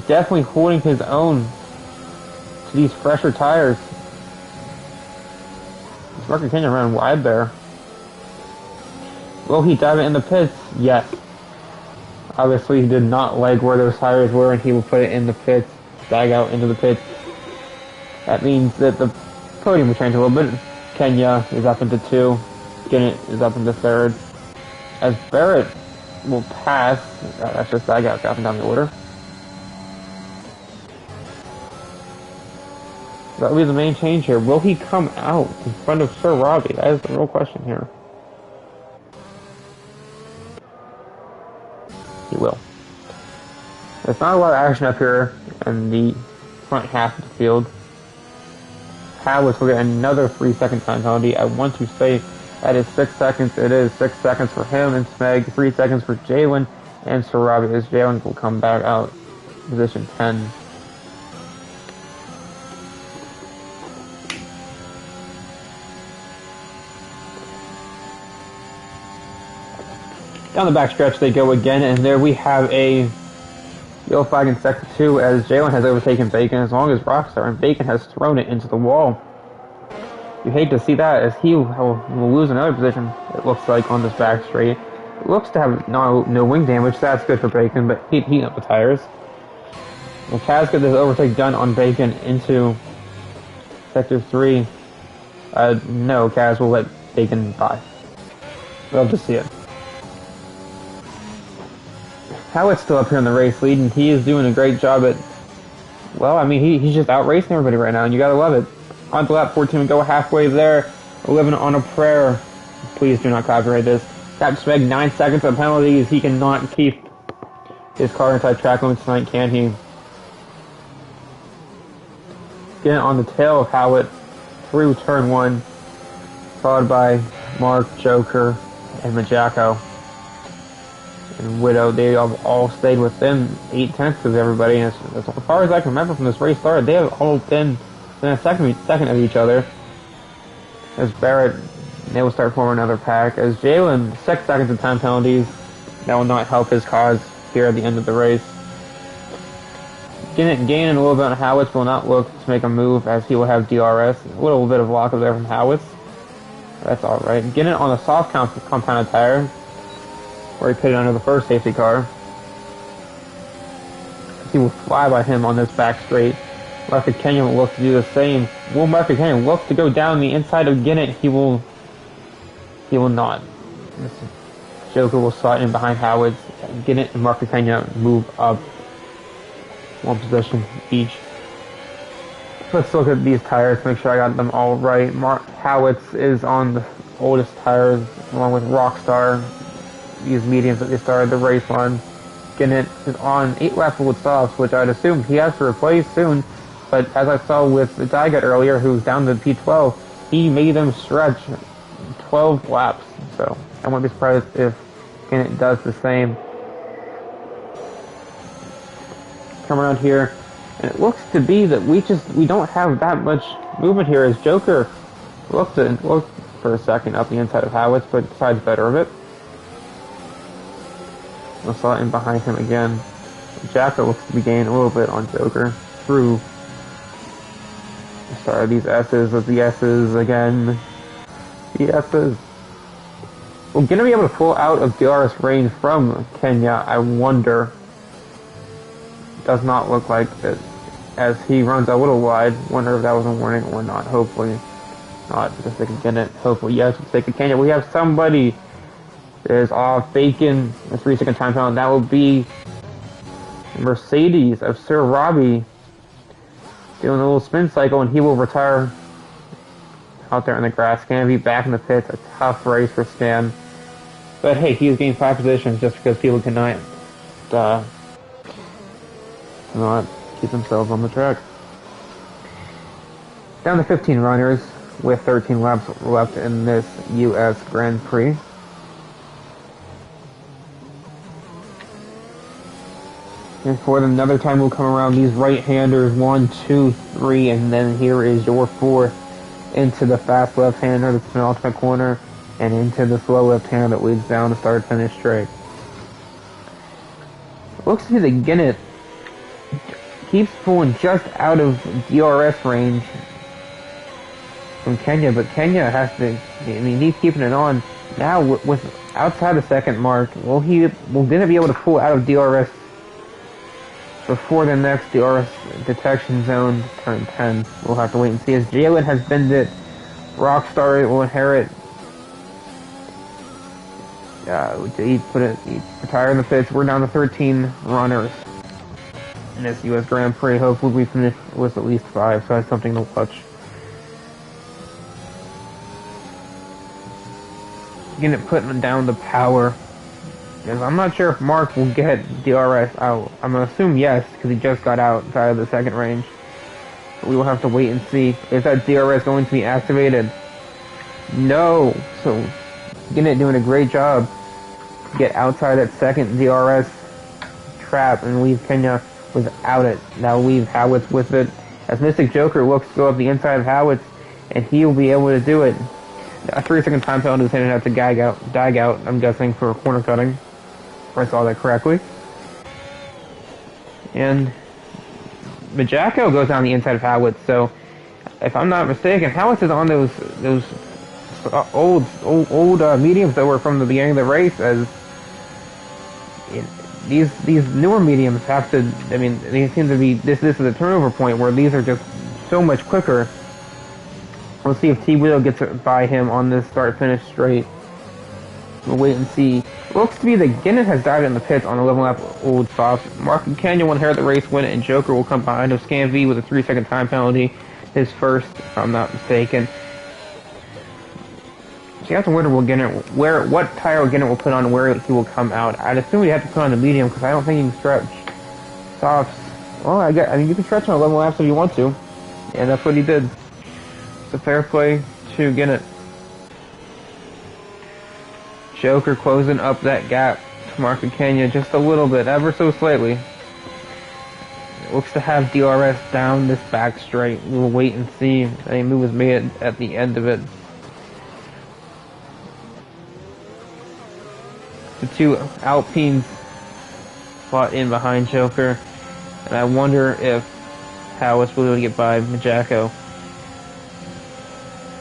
definitely holding his own to these fresher tires. Mark of Kenya ran wide there. Will he dive it in the pits? Yes. Obviously, he did not like where those tires were, and he will put it in the pits, bag out into the pits. That means that the podium will change a little bit. Kenya is up into 2. Ginnett is up into 3rd. As Barrett will pass, that's just bag out dropping down the order. That will be the main change here. Will he come out in front of Sir Robbie? That is the real question here. He will. There's not a lot of action up here in the front half of the field. Howitz will get another 3-second time penalty. I want to say that is 6 seconds. It is 6 seconds for him and Smeg, 3 seconds for Jalen and Sir Robbie, as Jalen will come back out position 10. Down the back stretch they go again, and there we have a Still fighting sector 2 as Jalen has overtaken Bacon as long as Rockstar, and Bacon has thrown it into the wall. You hate to see that as he will lose another position, it looks like, on this back straight. It looks to have no wing damage, so that's good for Bacon, but heating up the tires. And Kaz got this overtake done on Bacon into sector 3. No, Kaz will let Bacon by. Love to see it. Howitt's still up here in the race lead, and he is doing a great job at, well, I mean, he's just out racing everybody right now, and you gotta love it. On to lap 14, we go halfway there, living on a prayer. Please do not copyright this. Cap Smeg, 9 seconds of penalties. He cannot keep his car inside track limits tonight, can he? Getting on the tail of Howitt through turn 1, followed by Mark, Joker, and Majako. And Widow, they have all stayed within 8/10 of everybody. And as far as I can remember from this race started, they have all been within a second of each other. As Barrett, they will start forming another pack. As Jalen, 6 seconds of time penalties, that will not help his cause here at the end of the race. Gaining a little bit on Howitz will not look to make a move as he will have DRS. A little bit of lockup there from Howitz. That's alright. Getting it on a soft compounded tire, where he pitted under the first safety car. He will fly by him on this back straight. Market Kenyon will look to do the same. Will Market Kenyon look to go down the inside of Ginnett? He will not. Joker will slide in behind Howard. Ginnett and Market Kenyon move up one position each. Let's look at these tires, make sure I got them all right. Howitz is on the oldest tires, along with Rockstar. These mediums that they started the race on. Ginnett is on 8 laps with softs, which I'd assume he has to replace soon. But as I saw with the Digat earlier, who's down to P12, he made them stretch 12 laps. So I wouldn't be surprised if Ginnett does the same. Come around here, and it looks to be that we don't have that much movement here. As Joker looked for a second up the inside of Howitz, but decides better of it. We'll slot in behind him again. Jacko looks to be gaining a little bit on Joker through. Sorry, these S's with the S's again. The S's. We're gonna be able to pull out of DRS range from Kenya, I wonder. Does not look like it as he runs a little wide. Wonder if that was a warning or not. Hopefully not, for the sake of Ginnett. Hopefully yes, for the sake of Kenya. We have somebody. There's off Bacon, a 3-second time penalty. That will be Mercedes of Sir Robbie doing a little spin cycle, and he will retire out there in the grass. Can be back in the pits. A tough race for Stan. But hey, he's gained 5 positions just because people cannot keep themselves on the track. Down to 15 runners with 13 laps left in this U.S. Grand Prix. And for another time we'll come around these right-handers, 1, 2, 3, and then here is your 4th into the fast left-hander, that's the ultimate corner, and into the slow left-hander that leads down to start-finish straight. Looks to be that Ginnett keeps pulling just out of DRS range from Kenya, but Kenya has to, I mean, he's keeping it on. Now, with outside the second mark, will Ginnett be able to pull out of DRS before the next DRS detection zone turn 10? We'll have to wait and see. As Jalen has been it, Rockstar will inherit. He retired in the pits. We're down to 13 runners in this U.S. Grand Prix. Hopefully we finish with at least 5, so that's something to watch. Ginnett putting down the power. Because I'm not sure if Mark will get DRS out. I'm going to assume yes, because he just got outside of the second range. But we will have to wait and see. Is that DRS going to be activated? No. So, Ginnett doing a great job to get outside that second DRS trap and leave Kenya without it. Now leave Howitz with it. As Mystic Joker looks to go up the inside of Howitz, and he will be able to do it. A 3-second time penalty is handed out to Digout, I'm guessing, for corner cutting. If I saw that correctly. And Majako goes down the inside of Howitz, so if I'm not mistaken, Howitz is on those old mediums that were from the beginning of the race. As these newer mediums have to, I mean, they seem to be this is a turnover point where these are just so much quicker. We'll see if T Widow gets by him on this start-finish straight. We'll wait and see. It looks to be that Guinness has dived in the pits on 11 lap old softs. Mark and Kenya will inherit the race win, and Joker will come behind him. Scan V with a 3-second time penalty. His first, if I'm not mistaken. So you have to wonder what tire Guinness will put on and where he will come out. I'd assume you have to put on the medium because I don't think you can stretch softs. Well, I mean, you can stretch on 11 laps if you want to. And that's what he did. So fair play to Guinness. Joker closing up that gap to Mark and Kenya just a little bit, ever so slightly. It looks to have DRS down this back straight. We will wait and see if any move is made at the end of it. The two Alpines fought in behind Joker, and I wonder if Howitz will be able to get by Majako.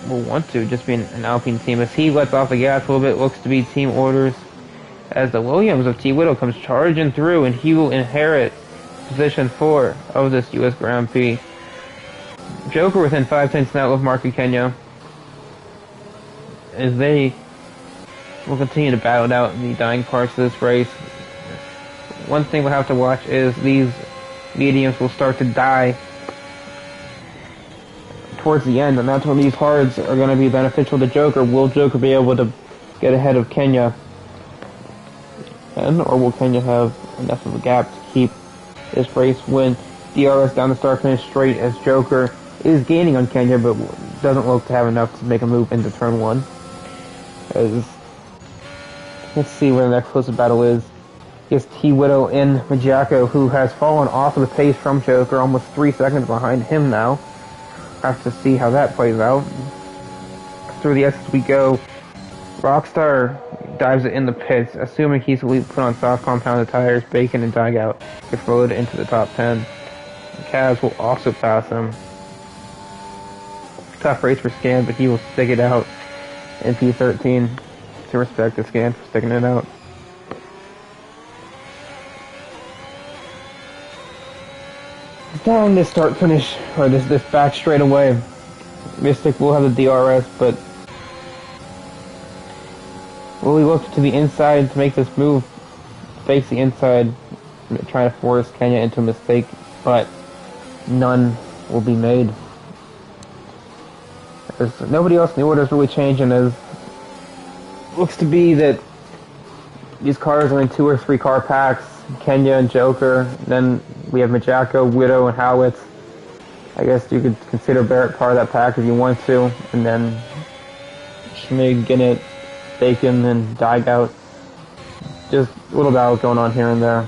Will want to, just being an Alpine team. As he lets off the gas a little bit, looks to be team orders. As the Williams of T Widow comes charging through, and he will inherit position 4 of this U.S. Grand Prix. Joker within 5/10 now of Mark and Kenya, as they will continue to battle it out in the dying parts of this race. One thing we'll have to watch is these mediums will start to die towards the end, and that's when these hards are going to be beneficial to Joker. Will Joker be able to get ahead of Kenya? Or will Kenya have enough of a gap to keep this race win? DRS down the start-finish straight as Joker is gaining on Kenya, but doesn't look to have enough to make a move into turn 1. Let's see where the next closest battle is. It's T Widow and Majako, who has fallen off of the pace from Joker, almost 3 seconds behind him now. Have to see how that plays out. Through the S's we go. Rockstar dives it in the pits, assuming he's put on soft compounded tires. Bacon and Digout get promoted into the top 10. Cavs will also pass him. Tough race for Scan, but he will stick it out in P13 to respect the Scan for sticking it out. Down this start finish, or this back straight away. Mystic will have the DRS, but will he look to the inside to make this move? Face the inside, trying to force Kenya into a mistake, but none will be made. There's nobody else in the order is really changing, as looks to be that these cars are in 2 or 3 car packs. Kenya and Joker, then we have Majako, Widow, and Howitz. I guess you could consider Barrett part of that pack if you want to, and then Schmig, Ginnett, Bacon, and Digout. Just a little battle going on here and there.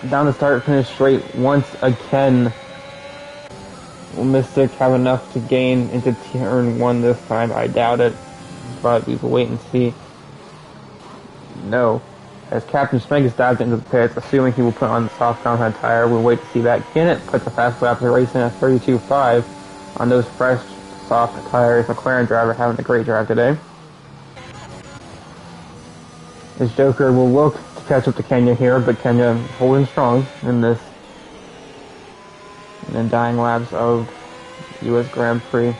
Down the start finish straight once again. Will Mystic have enough to gain into turn 1 this time? I doubt it, but we will wait and see. No. As Captain Schmeg has dived into the pits, assuming he will put on the soft compound tire, we'll wait to see that. Ginnett puts a fast lap of the race in at 32.5 on those fresh, soft tires. McLaren driver having a great drive today. His Joker will look to catch up to Kenya here, but Kenya holding strong in this. And then dying laps of U.S. Grand Prix.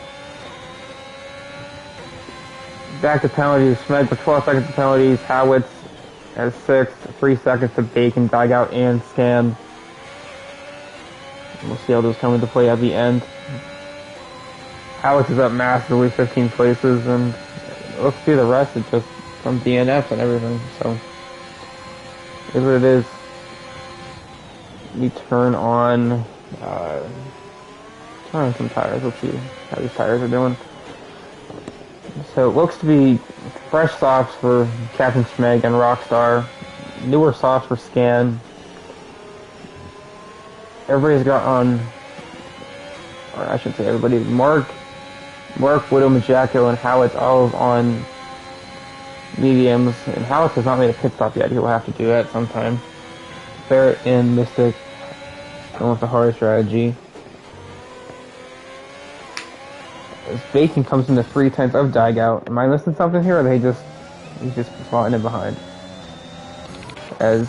Back to penalties. Schmeg with 12 seconds of penalties. Howitz has 6. 3 seconds to Bacon, Digout, and Scan. We'll see how those come into play at the end. Howitz is up massively, 15 places, and let's see the rest. It's just from DNFs and everything. So, here's what it is. We turn on some tires. Let's see how these tires are doing. So it looks to be fresh softs for Captain Schmeg and Rockstar, newer softs for Scan. Everybody's got on, or I shouldn't say everybody, Mark, Widow, Majako, and Howitz all on mediums, and Howitz has not made a pit stop yet. He will have to do that sometime. Barrett and Mystic going with the hard strategy. As Bacon comes into 3/10 of Digout. Am I missing something here, or are he's just slotting it behind? As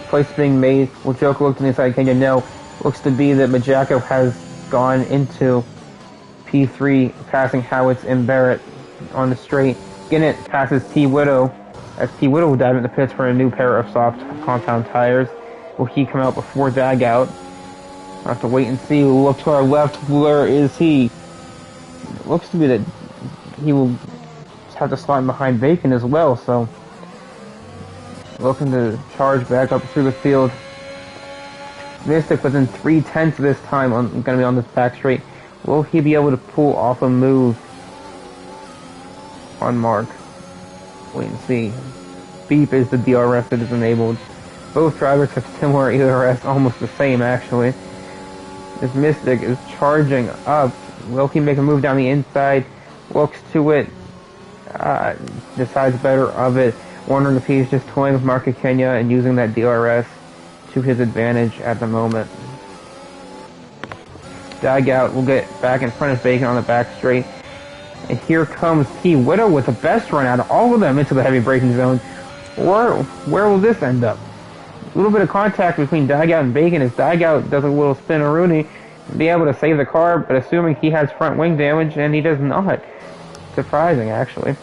place being made, will Joker look to the inside? Kenya? No. Looks to be that Majako has gone into P3, passing Howitz and Barrett on the straight. Ginnett passes T Widow, as T Widow will dive into the pits for a new pair of soft compound tires. Will he come out before Digout? We'll have to wait and see. We'll look to our left. Where is he? It looks to be that he will have to slide behind Bacon as well, so looking to charge back up through the field. Mystic within 3/10 this time, going to be on this back straight. Will he be able to pull off a move on Mark? Wait and see. Beep is the DRS that is enabled. Both drivers have similar ERS, almost the same actually. This Mystic is charging up. Will he make a move down the inside? Looks to it. Decides better of it. Wondering if he's just toying with Mark Kenya and using that DRS to his advantage at the moment. Digout will get back in front of Bacon on the back straight. And here comes T Widow with the best run out of all of them into the heavy braking zone. Where will this end up? A little bit of contact between Digout and Bacon as Digout does a little spin-a-rooney to be able to save the car, but assuming he has front wing damage, and he does not. Surprising, actually.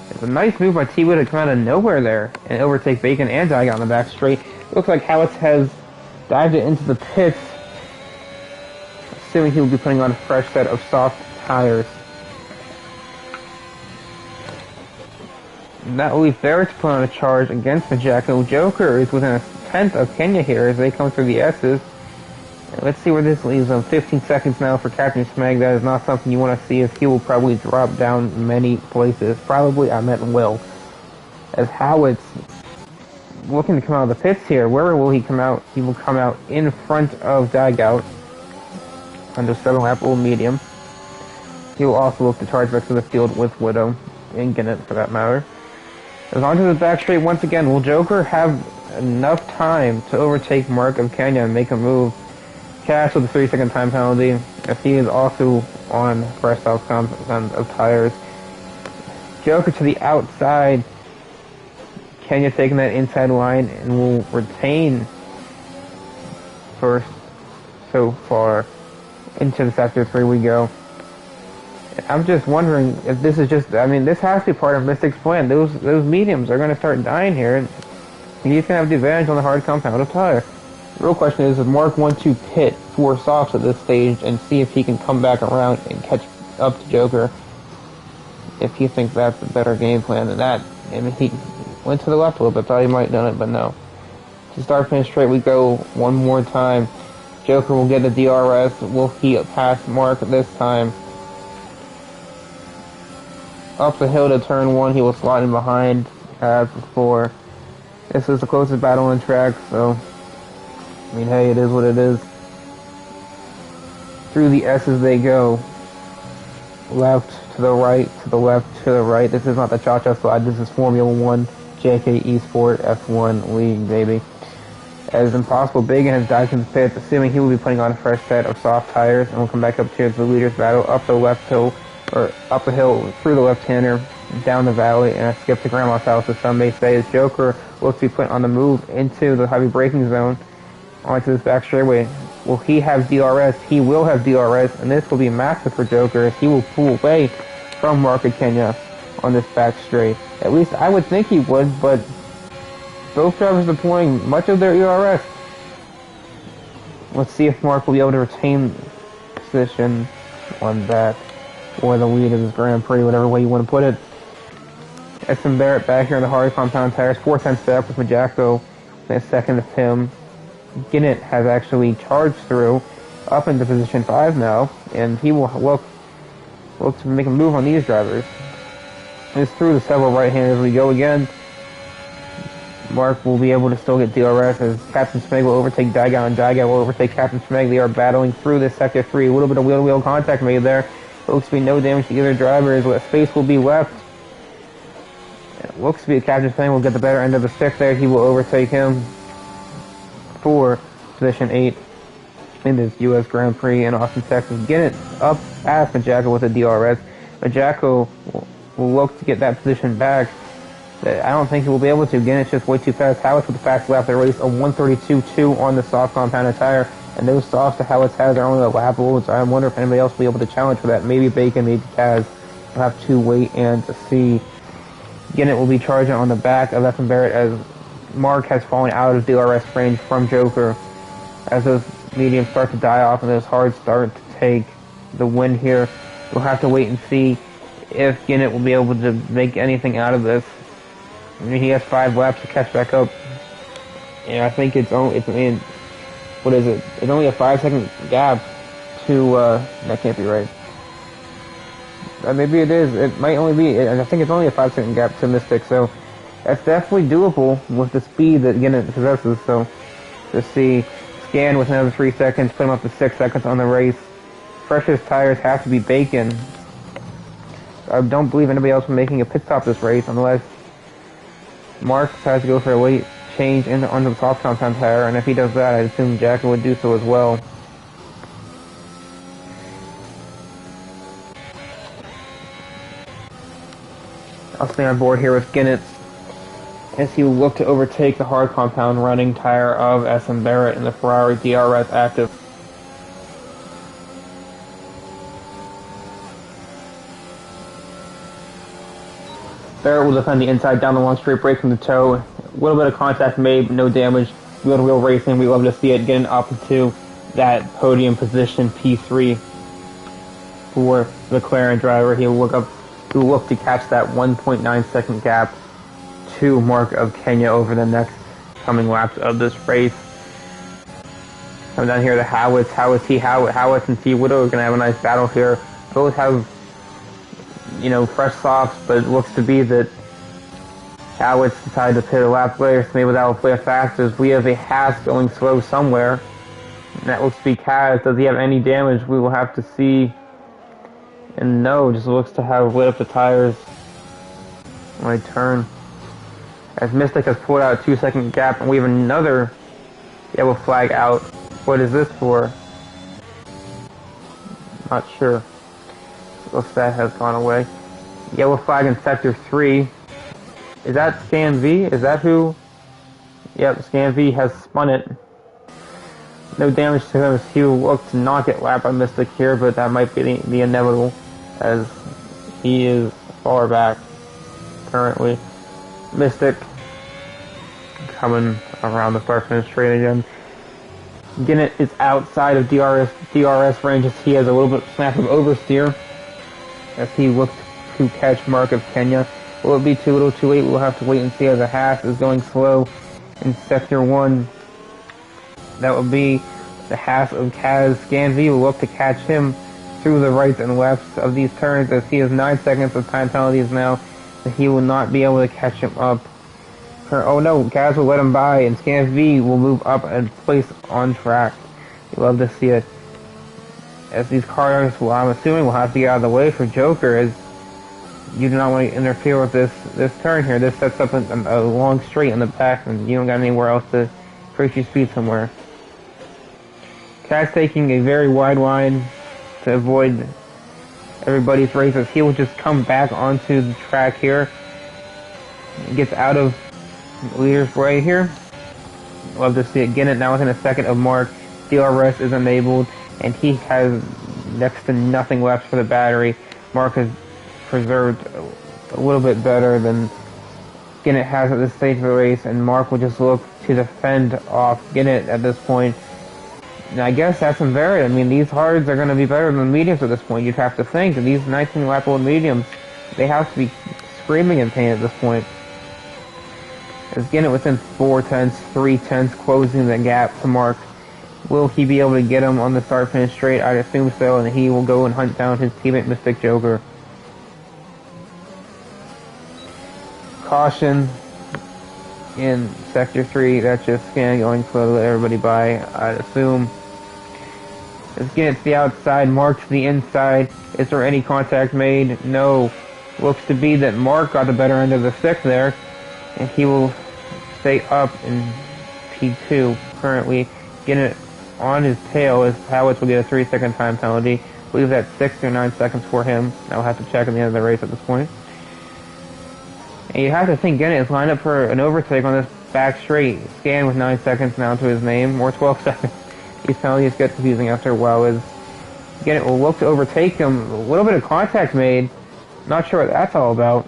It's a nice move by T Widow to come out of nowhere there and overtake Bacon and Digout on the back straight. Looks like Howitz has dived it into the pits, assuming he will be putting on a fresh set of soft tires. And that will leave Barrett to put on a charge against Majako. Joker is within a 10th of Kenya here as they come through the S's. And let's see where this leaves them. 15 seconds now for Captain Smeg. That is not something you want to see, as he will probably drop down many places. Probably, I meant will. As Howitz looking to come out of the pits here. Where will he come out? He will come out in front of Digout under 7-lap old medium. He will also look to charge back to the field with Widow and Ginnett for that matter. As onto the back straight once again, will Joker have enough time to overtake Mark of Kenya and make a move? Cash with a 3-second time penalty, as he is also on fresh soft compound of tires. Joker to the outside. Kenya taking that inside line and will retain first so far. Into the sector 3 we go. I'm just wondering if this is just, this has to be part of Mystic's plan. Those mediums are going to start dying here, and he's going to have the advantage on the hard compound of tire. The real question is, if Mark wants to pit 4 softs at this stage and see if he can come back around and catch up to Joker, if he thinks that's a better game plan than that. He went to the left a little bit, thought he might have done it, but no. To start finish straight we go one more time. Joker will get the DRS. Will he pass Mark this time? Up the hill to turn 1, he will slide in behind as before. This is the closest battle on the track, so hey, it is what it is. Through the S's they go. Left to the right, to the left, to the right. This is not the Cha-Cha slide, this is Formula 1, JKeSport F1 League, baby. As Impossible Bacon has dived in the pits, assuming he will be putting on a fresh set of soft tires, and will come back up to the leaders battle, up the left hill, or up the hill, through the left-hander, down the valley, and a skip to Grandma's house, as some may say, as Joker looks to be put on the move into the heavy braking zone, onto this back straightaway. Will he have DRS? He will have DRS, and this will be massive for Joker, as he will pull away from Mark of Kenya on this back straight. At least I would think he would, but both drivers deploying much of their ERS. Let's see if Mark will be able to retain position on that, or the lead of this Grand Prix, whatever way you want to put it. S.M. Barrett back here in the hard compound tires, 4/10 back with Majako, and a second of him. Ginnett has actually charged through, up into position 5 now, and he will look to make a move on these drivers. It's through the several right-handers we go again. Mark will be able to still get DRS as Captain Smeg will overtake Digout, and Digout will overtake Captain Smeg. They are battling through this sector 3. A little bit of wheel-to-wheel contact made there. Looks to be no damage to either driver, as what space will be left It looks to be a captain's plane will get the better end of the stick there. He will overtake him for position 8 in this U.S. Grand Prix in Austin, Texas. Get it up past Majako with a DRS. Majako will look to get that position back. I don't think he will be able to. Again, it's just way too fast. Howitz with the fast lap of the race, a 132.2 on the soft compounded tire. And those softs that Howitz has are only a lap old, so I wonder if anybody else will be able to challenge for that. Maybe Bacon, maybe Kaz. We'll have to wait and to see. Ginnett will be charging on the back of Evan Barrett as Mark has fallen out of DRS range from Joker. As those mediums start to die off and those hards start to take the win here, we'll have to wait and see if Ginnett will be able to make anything out of this. I mean, he has 5 laps to catch back up. And I think it's only, what is it? It's only a 5-second gap to, that can't be right. Maybe it is. It might only be, I think it's only a 5-second gap to Mystic, so that's definitely doable with the speed that Ginnett possesses. So, to see, Scan with another 3 seconds, put him up to 6 seconds on the race. Freshest tires have to be Bacon. I don't believe anybody else will be making a pit stop this race unless Mark decides to go for a late change onto the soft compound tire, and if he does that, I assume Jacko would do so as well. I'll stay on board here with Ginnett as he will look to overtake the hard compound running tire of SM Barrett in the Ferrari DRS Active. Barrett will defend the inside down the long straight, breaking the toe. A little bit of contact made, no damage. Wheel-to-wheel racing, we love to see it getting up to that podium position, P3 for the McLaren driver. He will look to catch that 1.9 second gap to Mark of Kenya over the next coming laps of this race. Coming down here to Howitz and T. Widow are going to have a nice battle here. Both have, fresh softs, but it looks to be that Howitz decided to pit a lap later, so maybe that will play a factor as we have a Haas going slow somewhere. And that looks to be Kaz. Does he have any damage? We will have to see. And no, just looks to have lit up the tires when I turn. As Mystic has pulled out a 2-second gap, and we have another yellow flag out. What is this for? Not sure. Looks that has gone away. Yellow flag in Sector 3. Is that Scan V? Is that who? Yep, Scan V has spun it. No damage to him as he will look to not get lapped by Mystic here, but that might be the inevitable as he is far back currently. Mystic coming around the start finish straight again. Ginnett is outside of DRS range as he has a little bit snap of oversteer as he looks to catch Mark of Kenya. Will it be too little too late? We'll have to wait and see as the Haas is going slow in Sector 1. That will be the Haas of Kaz. Scan V will look to catch him through the rights and lefts of these turns as he has 9 seconds of time penalties now. So he will not be able to catch him up. Oh no, Kaz will let him by and Scan V will move up and place on track. You love to see it. As these cars, well, I'm assuming will have to get out of the way for Joker as you do not want to interfere with this turn here. This sets up a long straight in the back and you don't got anywhere else to increase your speed somewhere. Kaz taking a very wide line to avoid everybody's races. He will just come back onto the track here. He gets out of the leader's way here. Love to see it. Ginnett now within a second of Mark. DRS is enabled and he has next to nothing left for the battery. Mark has preserved a little bit better than Ginnett has at this stage of the race, and Mark will just look to defend off Ginnett at this point. And I guess that's Barrett. I mean, these hards are going to be better than the mediums at this point. You'd have to think. And these 19-lap-old mediums, they have to be screaming in pain at this point. As Ginnett within 4 tenths, 3 tenths, closing the gap to Mark. Will he be able to get him on the start-finish straight? I assume so, and he will go and hunt down his teammate Mystic Joker. Caution in Sector 3, that's just Scan going slow to let everybody by, I'd assume. As Ginnett's the outside, Mark to the inside. Is there any contact made? No. Looks to be that Mark got the better end of the stick there, and he will stay up in P2. Currently, getting it on his tail as Howitz will get a 3-second time penalty. I believe that's 6 or 9 seconds for him. I'll have to check at the end of the race at this point. And you have to think Gennett is lined up for an overtake on this back straight. Scan with 9 seconds now to his name, or 12 seconds. These penalties get confusing after a while as Gennett will look to overtake him. A little bit of contact made. Not sure what that's all about.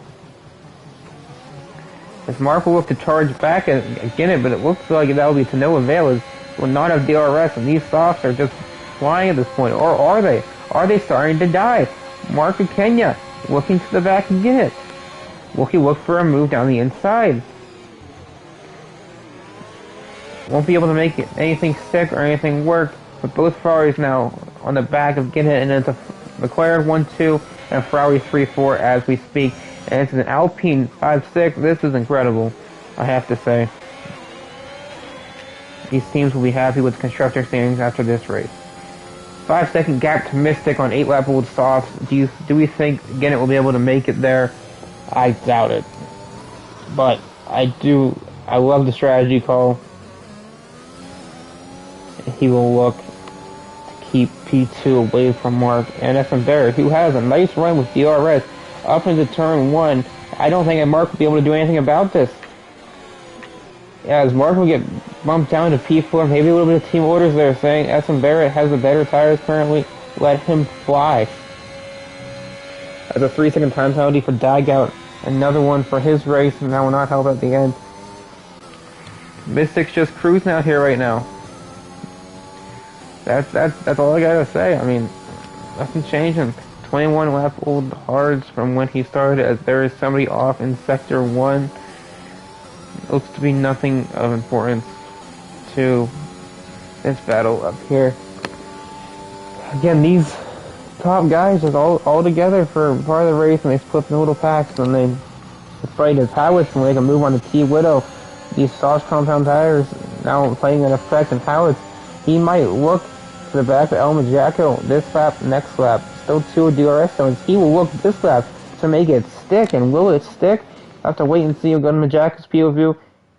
As Mark will look to charge back at Gennett, but it looks like that will be to no avail as will not have DRS, and these softs are just flying at this point. Or are they? Are they starting to die? Mark of Kenya looking to the back of Gennett. Will he look for a move down the inside? Won't be able to make anything stick or anything work, but both Ferraris now on the back of Gennett, and it's a McLaren 1-2 and a Ferrari 3-4 as we speak. And it's an Alpine 5-6. This is incredible, I have to say. These teams will be happy with the constructor standings after this race. 5-second gap to Mystic on 8-lap old softs. Do we think Gennett will be able to make it there? I doubt it. But I love the strategy call. He will look to keep P2 away from Mark. And SM Barrett, who has a nice run with DRS up into turn 1. I don't think Mark will be able to do anything about this. As Mark will get bumped down to P4, maybe a little bit of team orders there saying SM Barrett has the better tires currently. Let him fly. As a 3-second time penalty for Dagout. Another one for his race, and that will not help at the end. Mystic's just cruising out here right now. That's all I gotta say. I mean, nothing's changing. 21 lap old hards from when he started, as there is somebody off in sector 1. Looks to be nothing of importance to this battle up here. Again, these top guys just all together for part of the race, and they split in little packs, and they fight as Howitz and make a move on the T-Widow. These soft compound tires now playing an effect, and Howitz, he might look to the back of El Majaco this lap, next lap. Still 2 DRS zones. He will look this lap to make it stick, and will it stick? I have to wait and see. We'll go to Majaco's POV.